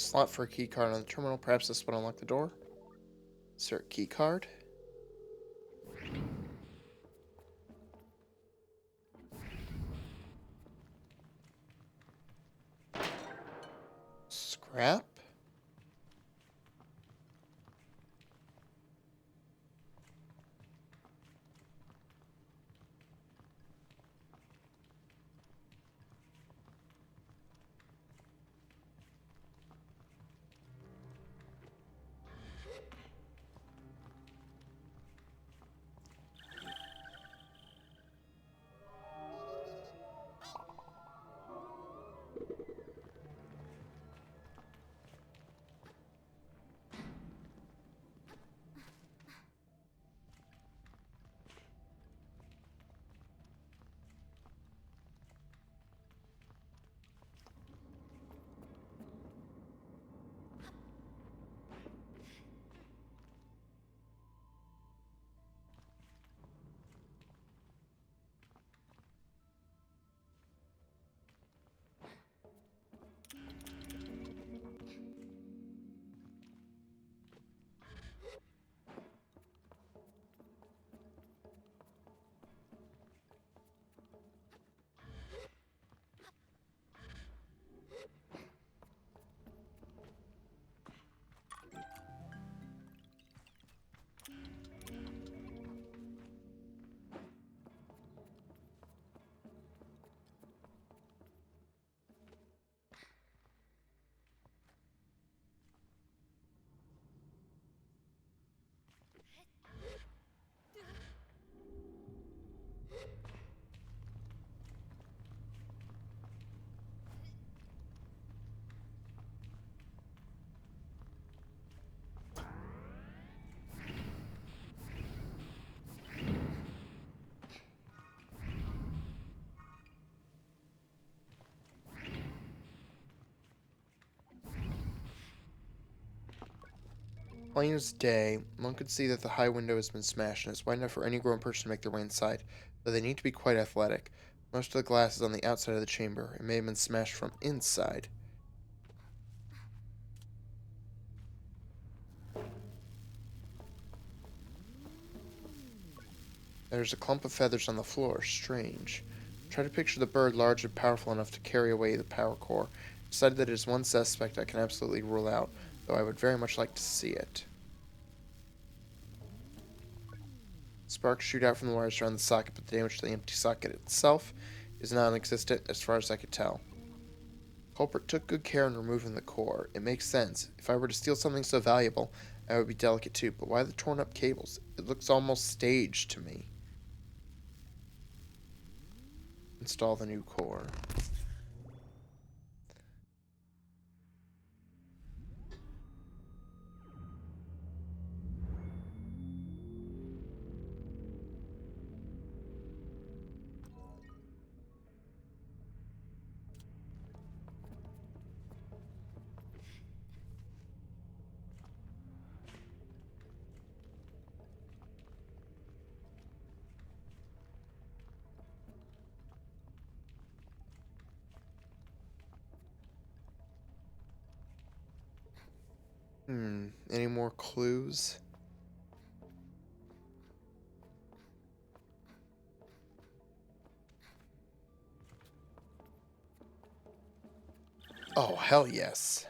Slot for a key card on the terminal. Perhaps this would unlock the door. Is there a key card? Scrap? Plain as day, one could see that the high window has been smashed and is wide enough for any grown person to make their way inside, though they need to be quite athletic. Most of the glass is on the outside of the chamber. It may have been smashed from inside. There's a clump of feathers on the floor. Strange. Try to picture the bird large and powerful enough to carry away the power core. Decided that it is one suspect I can absolutely rule out, though I would very much like to see it. Sparks shoot out from the wires around the socket, but the damage to the empty socket itself is non-existent as far as I could tell. Culprit took good care in removing the core. It makes sense. If I were to steal something so valuable, I would be delicate too, but why the torn up cables? It looks almost staged to me. Install the new core. Any more clues? Oh, hell yes.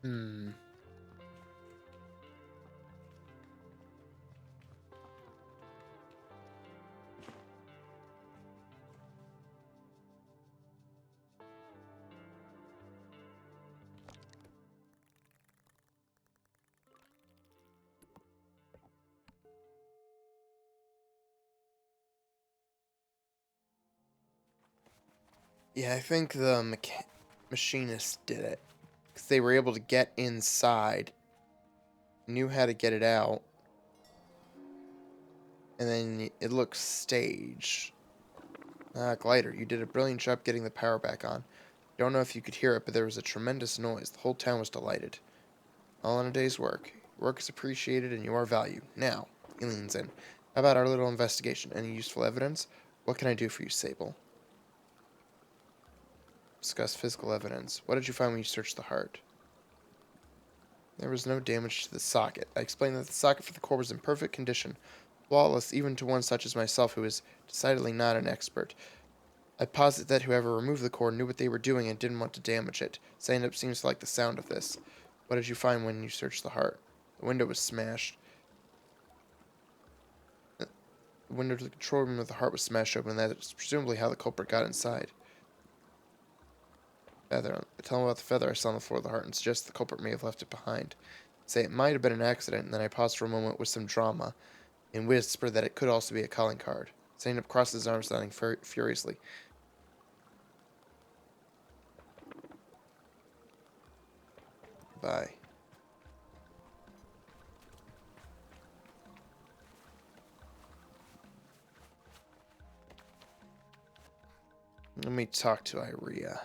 Hmm. Yeah, I think the machinist did it. Because they were able to get inside, knew how to get it out, and then it looks staged. Ah, Glider, you did a brilliant job getting the power back on. Don't know if you could hear it, but there was a tremendous noise. The whole town was delighted. All in a day's work. Your work is appreciated and you are valued. Now, he leans in. How about our little investigation? Any useful evidence? What can I do for you, Sable? Discuss physical evidence. What did you find when you searched the heart? There was no damage to the socket. I explained that the socket for the core was in perfect condition, flawless even to one such as myself who is decidedly not an expert. I posit that whoever removed the core knew what they were doing and didn't want to damage it. Stand-up seems to like the sound of this. What did you find when you searched the heart? The window was smashed. The window to the control room of the heart was smashed open, and that is presumably how the culprit got inside. Feather. I tell him about the feather I saw on the floor of the heart and suggest the culprit may have left it behind. Say it might have been an accident, and then I pause for a moment with some drama, and whisper that it could also be a calling card. Stand-up crosses his arms, nodding furiously. Bye. Let me talk to Eccria.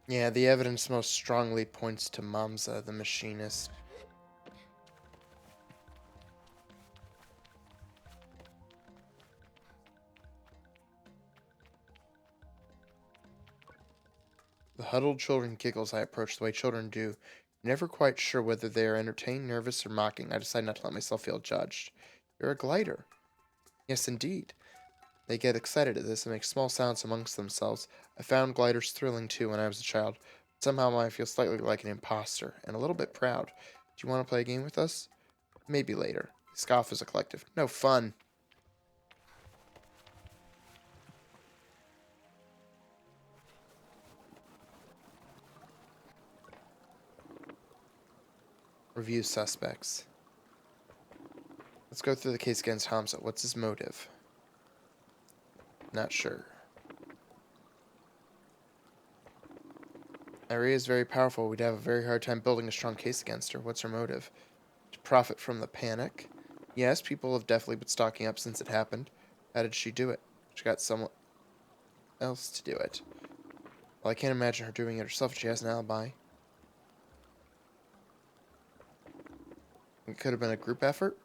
Yeah, the evidence most strongly points to Mamza, the machinist. The huddled children giggle as I approach the way children do. Never quite sure whether they are entertained, nervous, or mocking. I decide not to let myself feel judged. You're a glider. Yes, indeed. They get excited at this and make small sounds amongst themselves. I found gliders thrilling too when I was a child. But somehow I feel slightly like an imposter, and a little bit proud. Do you want to play a game with us? Maybe later. Scoff as a collective. No fun. Review suspects. Let's go through the case against Hamza. What's his motive? Not sure. Eccria is very powerful. We'd have a very hard time building a strong case against her. What's her motive? To profit from the panic? Yes, people have definitely been stocking up since it happened. How did she do it? She got someone else to do it. Well, I can't imagine her doing it herself if she has an alibi. It could have been a group effort?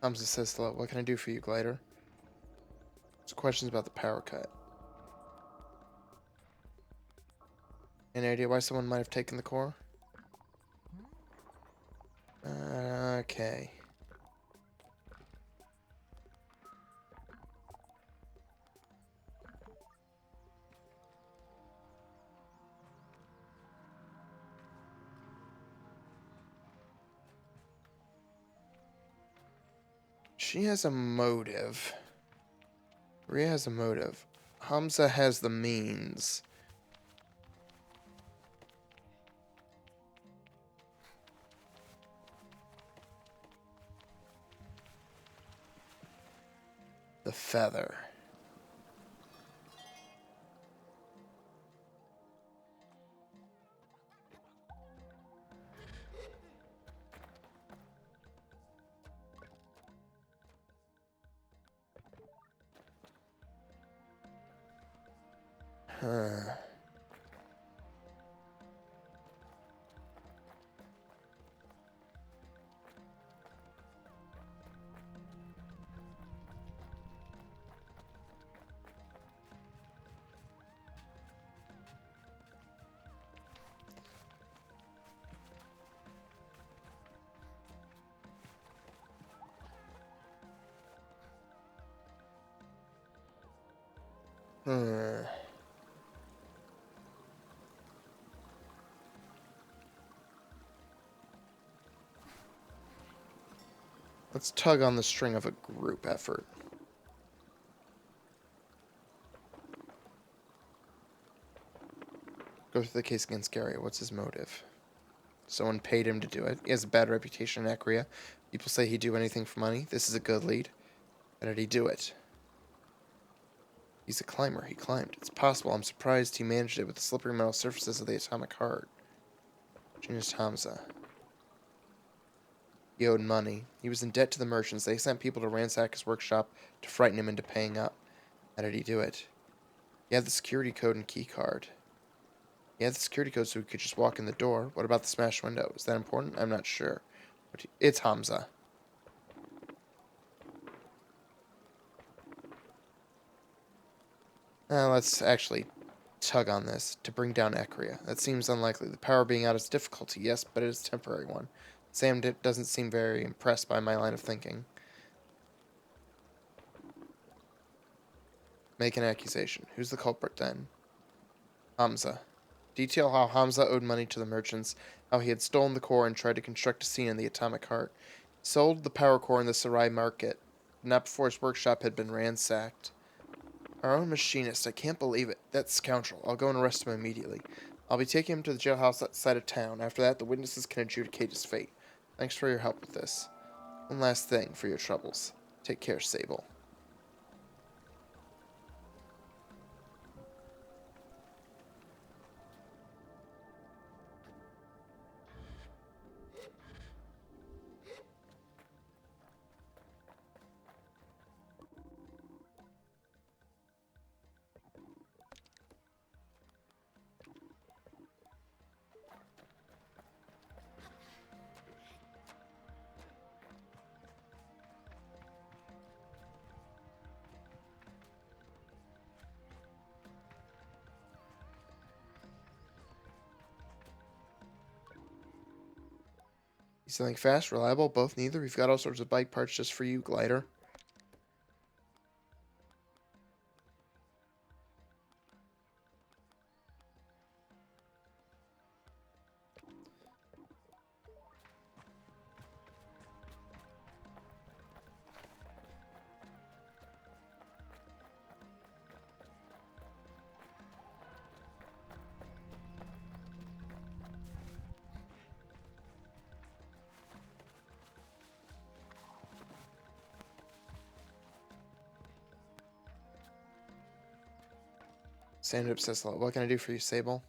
Hamza says hello. What can I do for you, Glider? Some questions about the power cut. Any idea why someone might have taken the core? Okay. She has a motive. Ria has a motive. Hamza has the means. The feather. Huh. Hmm. Let's tug on the string of a group effort. Go through the case against Gary. What's his motive? Someone paid him to do it. He has a bad reputation in Eccria. People say he'd do anything for money. This is a good lead. How did he do it? He's a climber. He climbed. It's possible. I'm surprised he managed it with the slippery metal surfaces of the atomic heart. Genius Hamza. He owed money. He was in debt to the merchants. They sent people to ransack his workshop to frighten him into paying up. How did he do it? He had the security code and key card. He had the security code so he could just walk in the door. What about the smashed window? Is that important? I'm not sure. But it's Hamza. Let's actually tug on this to bring down Eccria. That seems unlikely. The power being out is a difficulty, yes, but it is a temporary one. Sam doesn't seem very impressed by my line of thinking. Make an accusation. Who's the culprit then? Hamza. Detail how Hamza owed money to the merchants, how he had stolen the core and tried to construct a scene in the atomic heart. He sold the power core in the Sarai market, not before his workshop had been ransacked. Our own machinist, I can't believe it. That scoundrel. I'll go and arrest him immediately. I'll be taking him to the jailhouse outside of town. After that, the witnesses can adjudicate his fate. Thanks for your help with this. One last thing for your troubles. Take care, Sable. Need something fast, reliable, both neither. We've got all sorts of bike parts just for you, Glider. Stand up says hello. What can I do for you, Sable?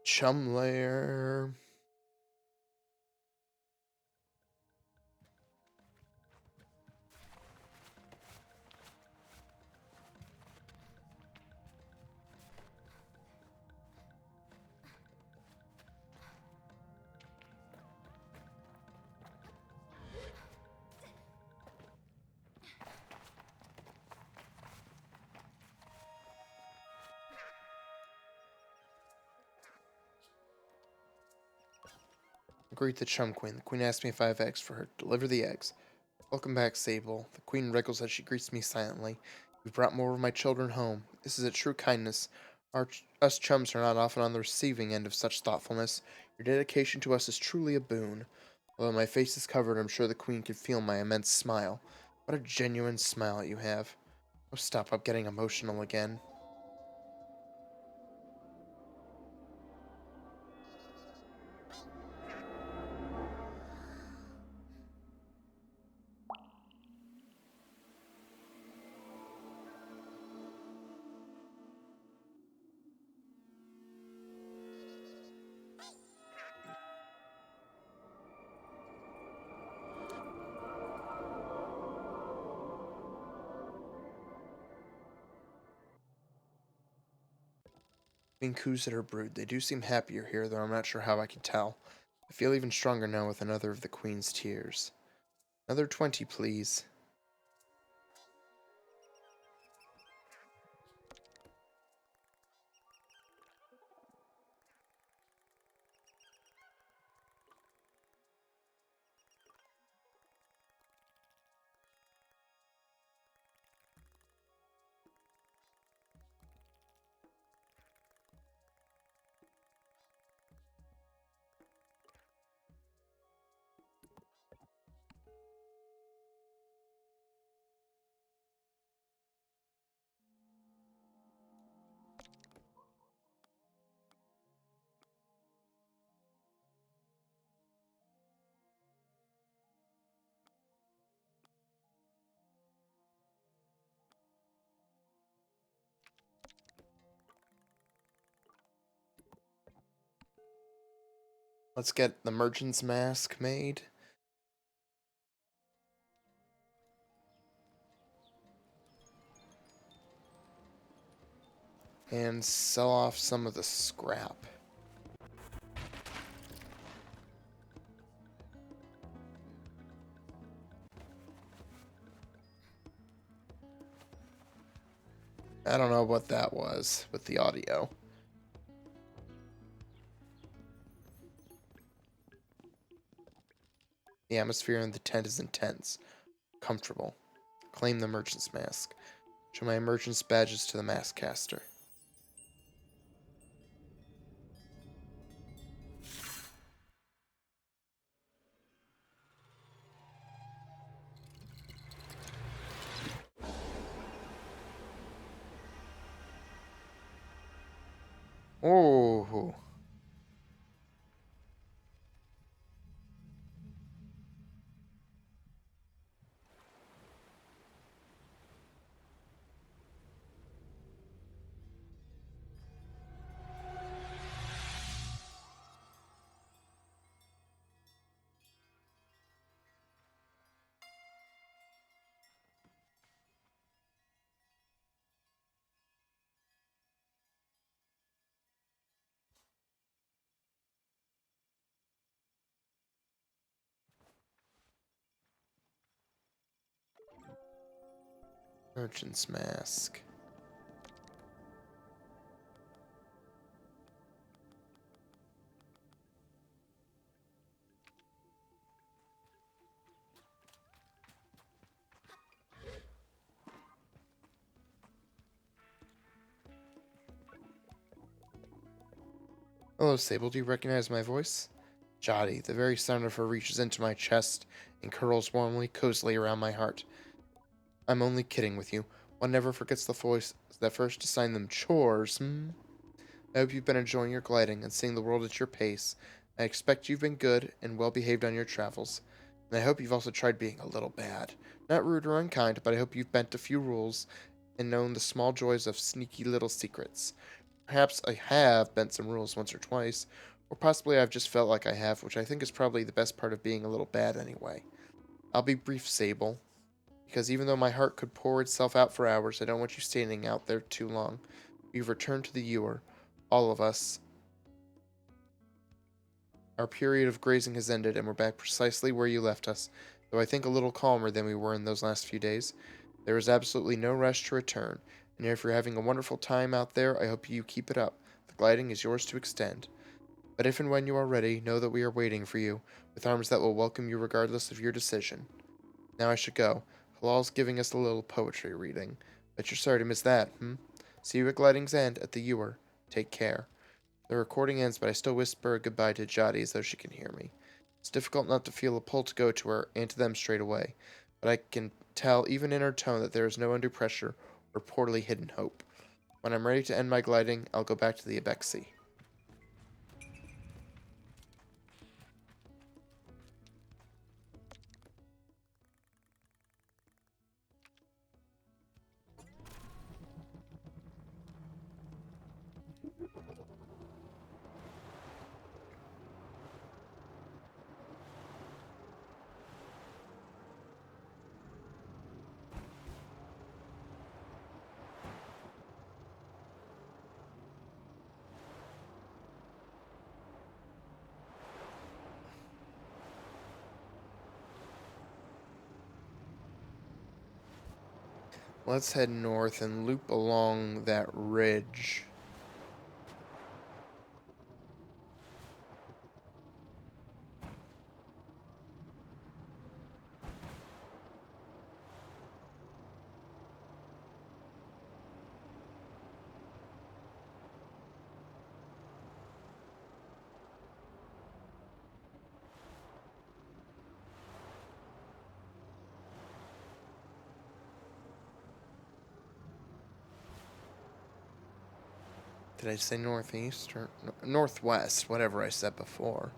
Chum lair. Greet the Chum Queen. The Queen asked me if I have eggs for her. Deliver the eggs. Welcome back, Sable. The Queen wriggles as she greets me silently. You've brought more of my children home. This is a true kindness. Us chums are not often on the receiving end of such thoughtfulness. Your dedication to us is truly a boon. Although my face is covered, I'm sure the Queen can feel my immense smile. What a genuine smile you have. Oh, stop, I'm getting emotional again. Queen coos at her brood. They do seem happier here, though I'm not sure how I can tell. I feel even stronger now with another of the Queen's tears. Another 20, please. Let's get the merchant's mask made. And sell off some of the scrap. I don't know what that was with the audio. The atmosphere in the tent is intense, comfortable. Claim the merchant's mask. Show my merchant's badges to the mask caster. Oh, merchant's mask. Hello, Sable. Do you recognize my voice? Jotty. The very sound of her reaches into my chest and curls warmly, cozily around my heart. I'm only kidding with you. One never forgets the voice that first assigned them chores, hmm? I hope you've been enjoying your gliding and seeing the world at your pace. I expect you've been good and well behaved on your travels. And I hope you've also tried being a little bad. Not rude or unkind, but I hope you've bent a few rules and known the small joys of sneaky little secrets. Perhaps I have bent some rules once or twice, or possibly I've just felt like I have, which I think is probably the best part of being a little bad anyway. I'll be brief, Sable, because even though my heart could pour itself out for hours, I don't want you standing out there too long. We've returned to the ewer. All of us. Our period of grazing has ended, and we're back precisely where you left us, though I think a little calmer than we were in those last few days. There is absolutely no rush to return, and if you're having a wonderful time out there, I hope you keep it up. The gliding is yours to extend. But if and when you are ready, know that we are waiting for you, with arms that will welcome you regardless of your decision. Now I should go. Halal's giving us a little poetry reading. Bet you're sorry to miss that, hmm? See you at gliding's end at the ewer. Take care. The recording ends, but I still whisper a goodbye to Jotty as though she can hear me. It's difficult not to feel a pull to go to her and to them straight away, but I can tell even in her tone that there is no undue pressure or poorly hidden hope. When I'm ready to end my gliding, I'll go back to the Abexi. Let's head north and loop along that ridge. Did I say northeast or northwest? Whatever I said before.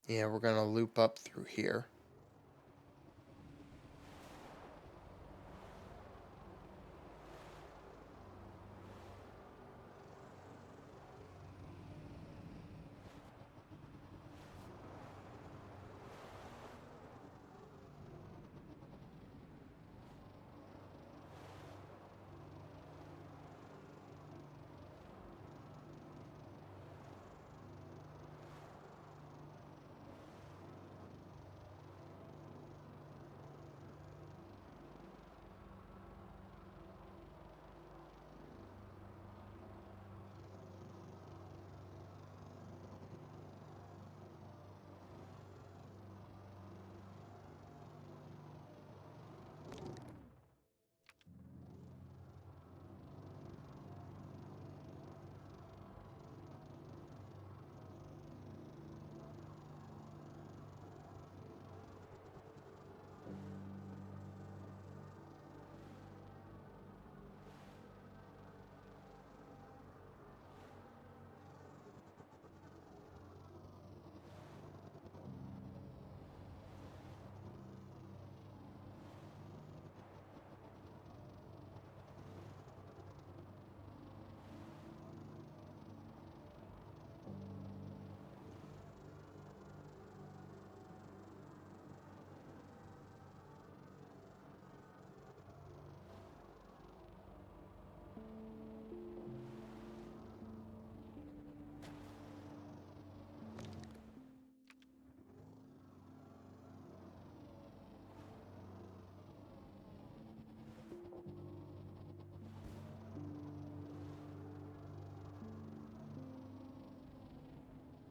Yeah, we're gonna loop up through here.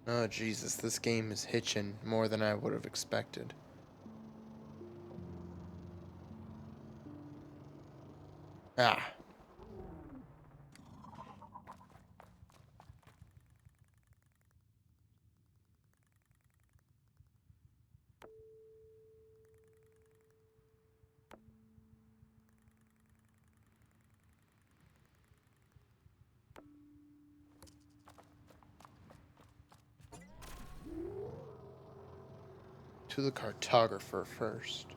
Oh, Jesus, this game is hitching more than I would have expected. Ah. to the cartographer first.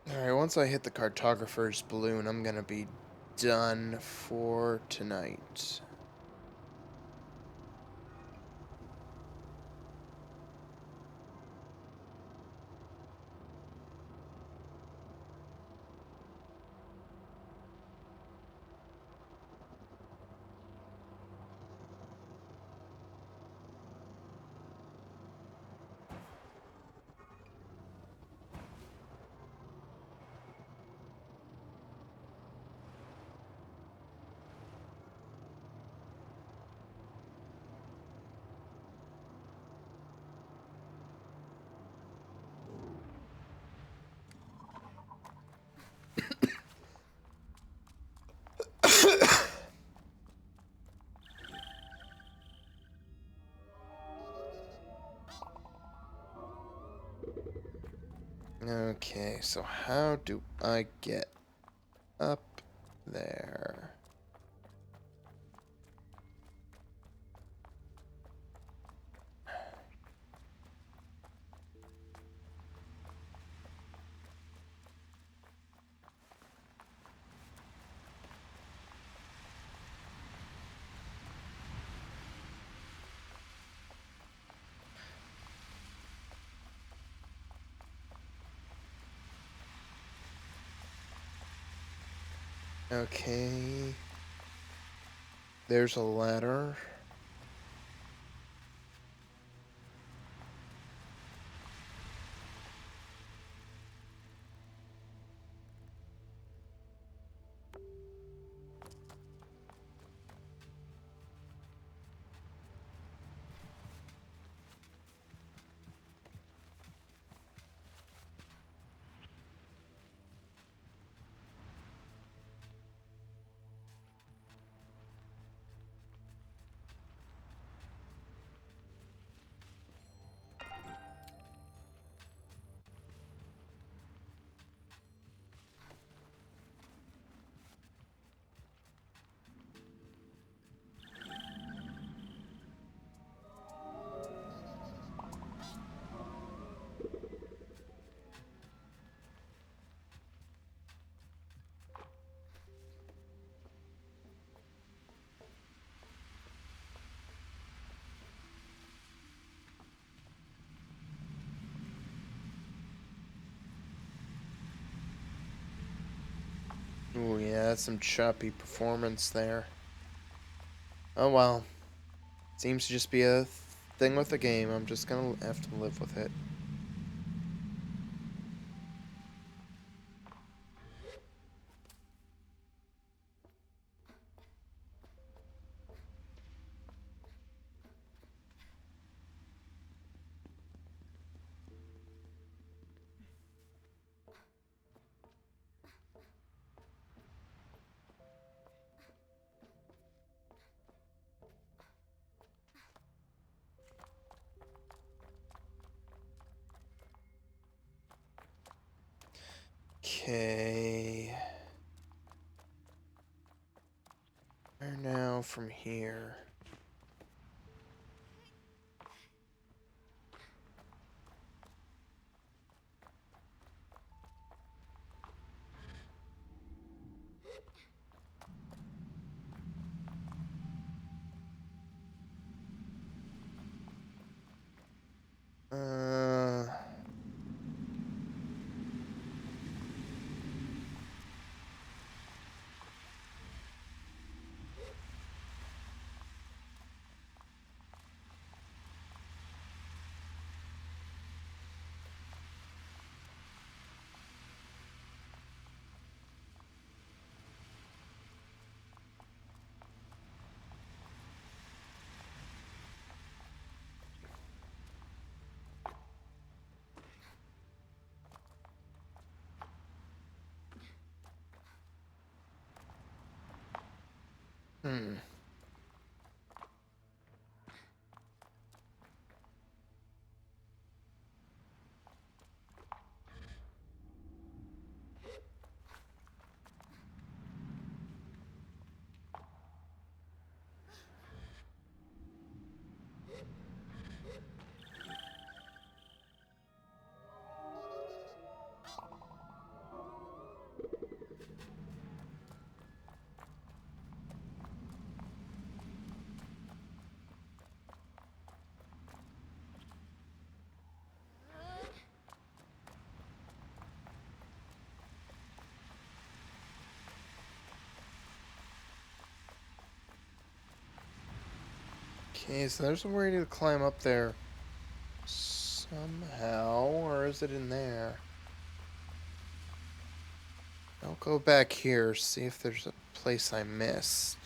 Alright, once I hit the cartographer's balloon, I'm gonna be done for tonight. Okay, so how do I get up there? Okay. There's a ladder. Ooh, yeah, that's some choppy performance there. Oh well. Seems to just be a thing with the game. I'm just gonna have to live with it. Okay. Where now from here? Uh... Hmm. Okay, so there's a way to climb up there somehow, or is it in there? I'll go back here, see if there's a place I missed.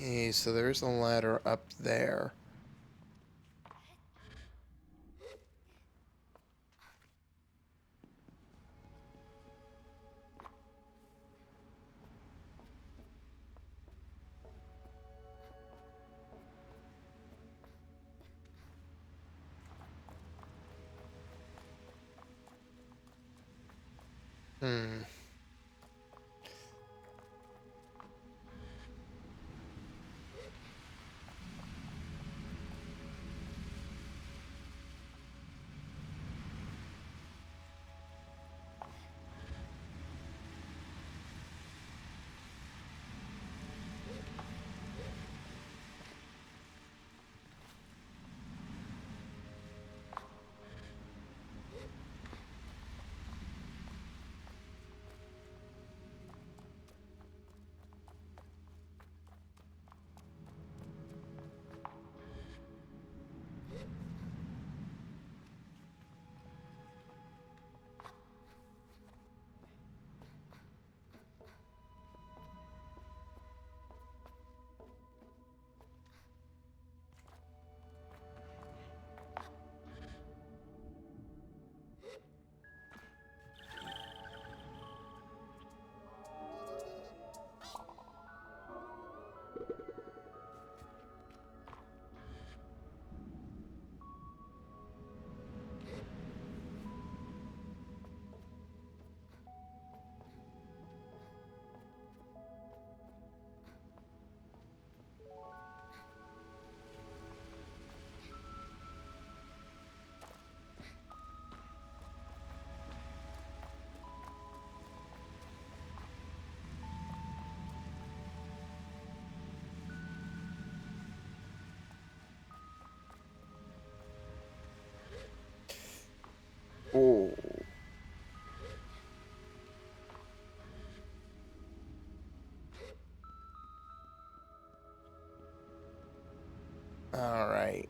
Okay, so there's a ladder up there. Hmm. Oh. All right.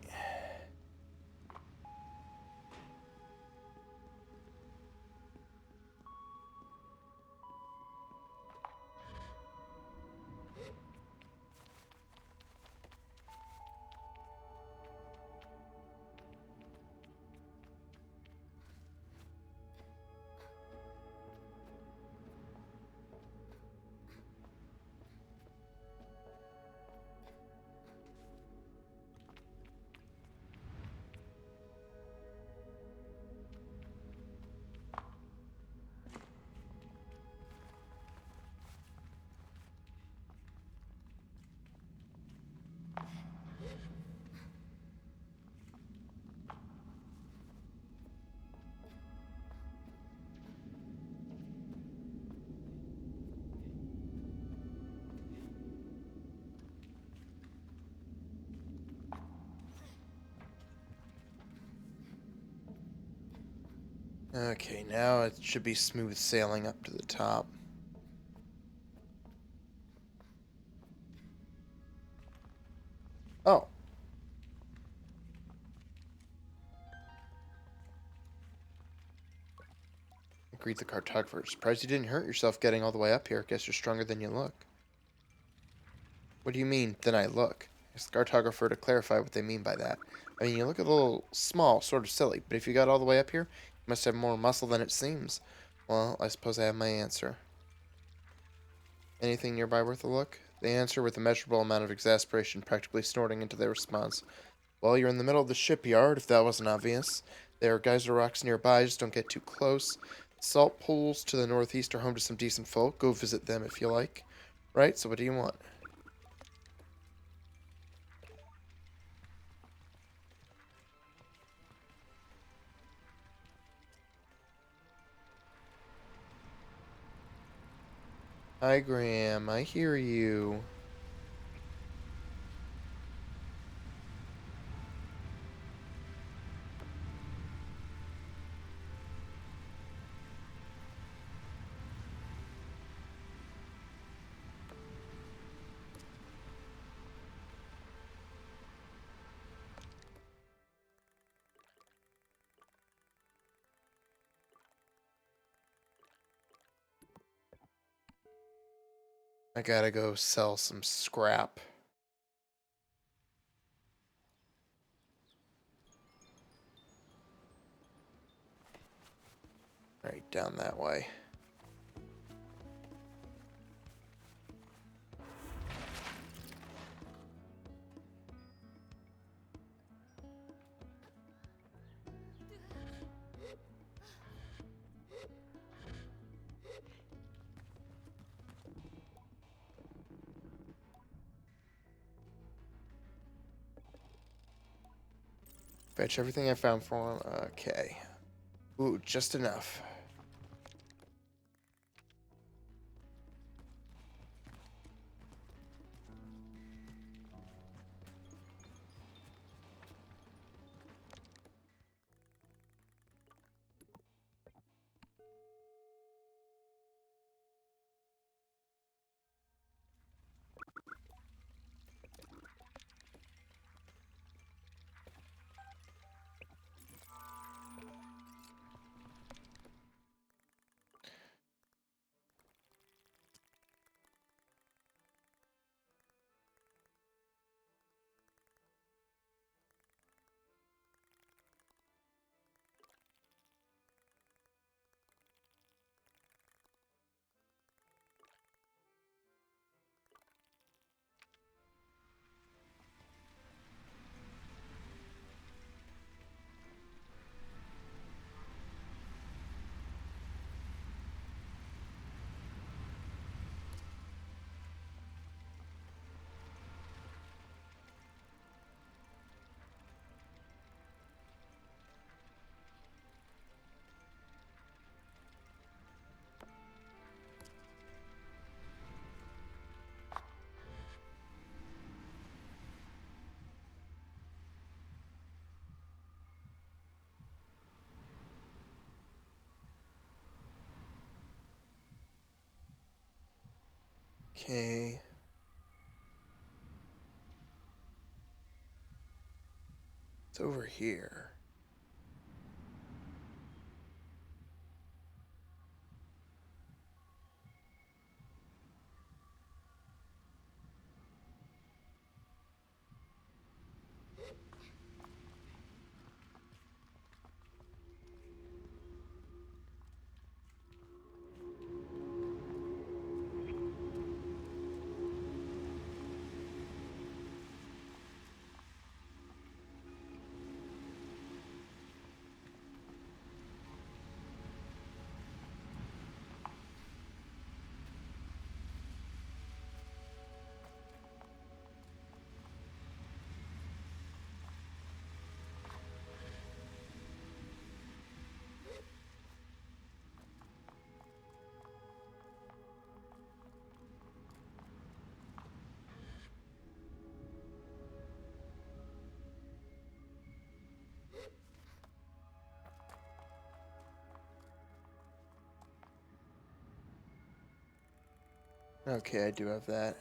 Okay, now it should be smooth sailing up to the top. Oh. Agreed the cartographer. Surprised you didn't hurt yourself getting all the way up here. Guess you're stronger than you look. What do you mean, than I look? Asked the cartographer to clarify what they mean by that. I mean, you look a little small, sort of silly, but if you got all the way up here, you must have more muscle than it seems. Well, I suppose I have my answer. Anything nearby worth a look? They answer with a measurable amount of exasperation, practically snorting into their response. Well, you're in the middle of the shipyard, if that wasn't obvious. There are geyser rocks nearby, just don't get too close. Salt pools to the northeast are home to some decent folk. Go visit them if you like. Right, so what do you want? Hi, Graham. I hear you. I gotta go sell some scrap. Right down that way. Fetch everything I found for him. Okay. Ooh, just enough. Okay. It's over here. Okay, I do have that.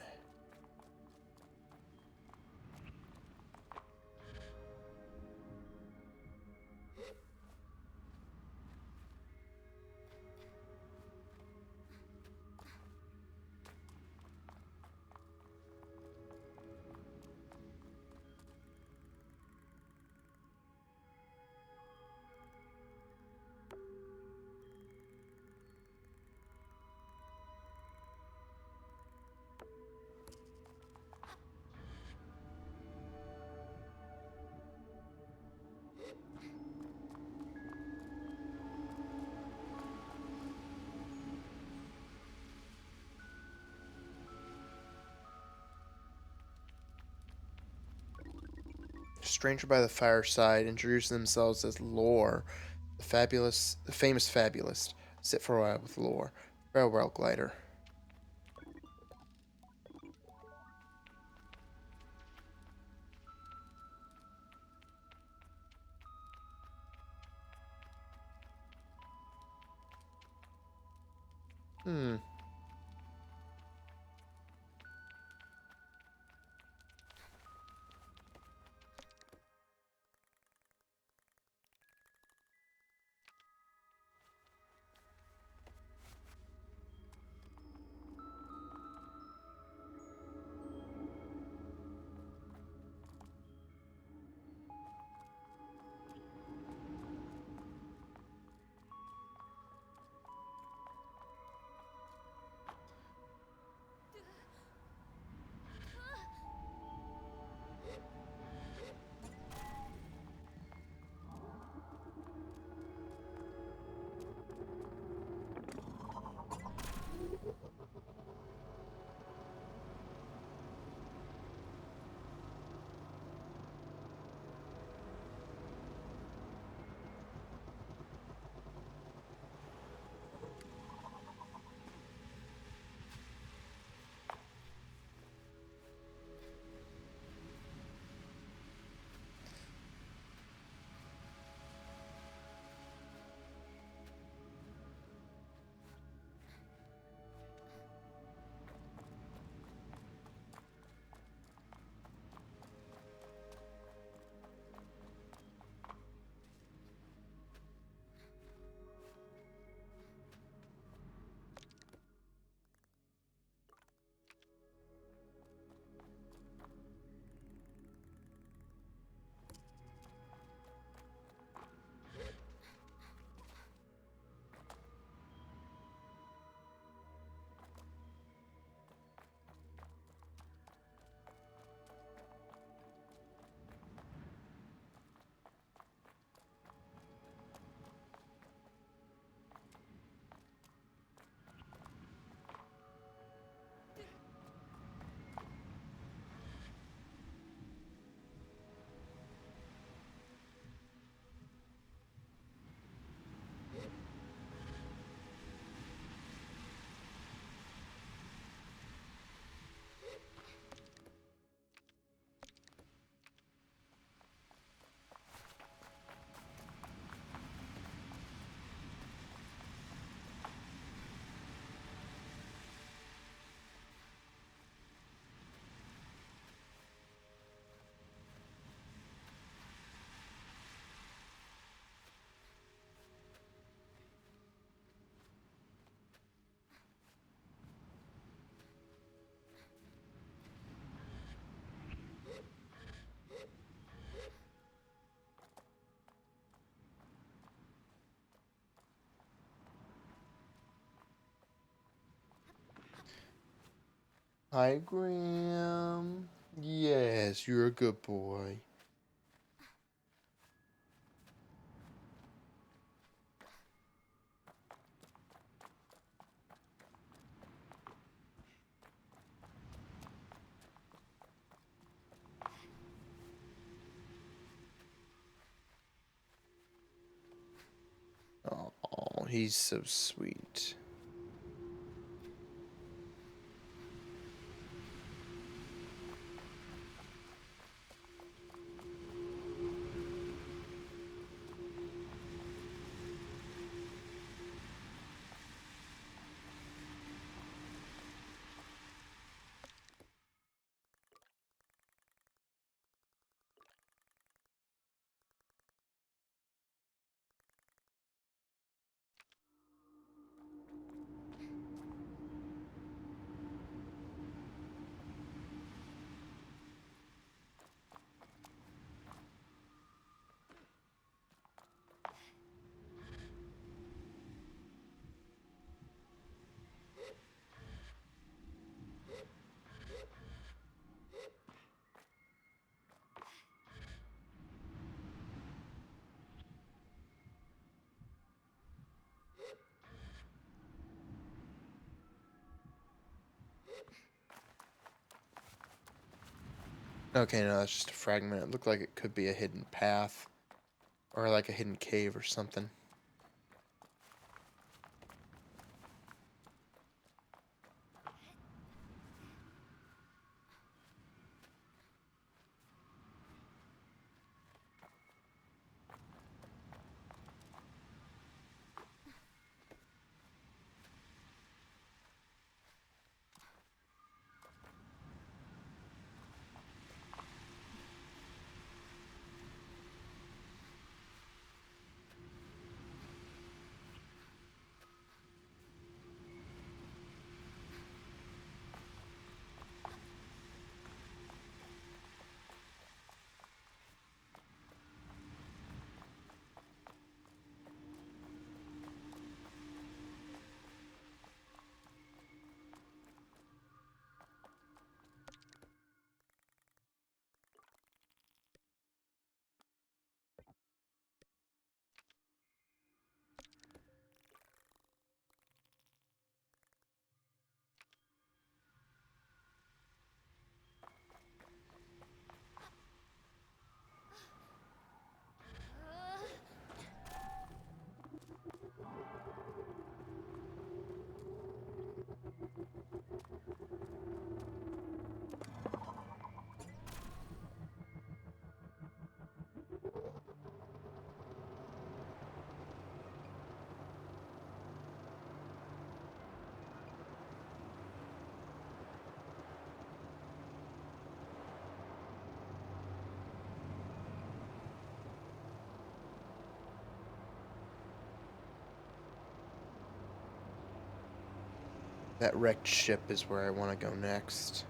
Stranger by the fireside introducing themselves as Lore, the famous fabulist. Sit for a while with Lore. Farewell, glider. Hmm. Hi, Graham. Yes, you're a good boy. Oh, he's so sweet. Okay, no, that's just a fragment. It looked like it could be a hidden path. Or like a hidden cave or something. That wrecked ship is where I want to go next.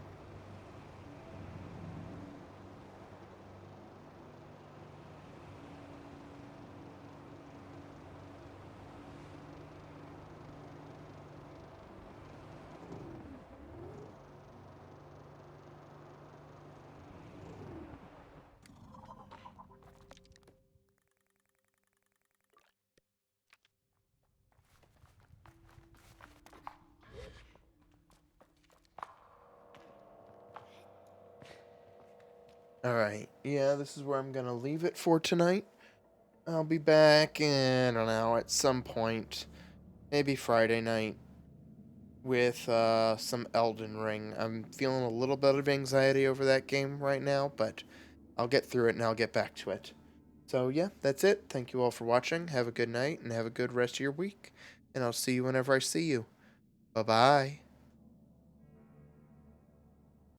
Alright, yeah, this is where I'm gonna leave it for tonight. I'll be back in, I don't know, at some point, maybe Friday night, with some Elden Ring. I'm feeling a little bit of anxiety over that game right now, but I'll get through it and I'll get back to it. So, yeah, that's it. Thank you all for watching. Have a good night and have a good rest of your week. And I'll see you whenever I see you. Bye bye.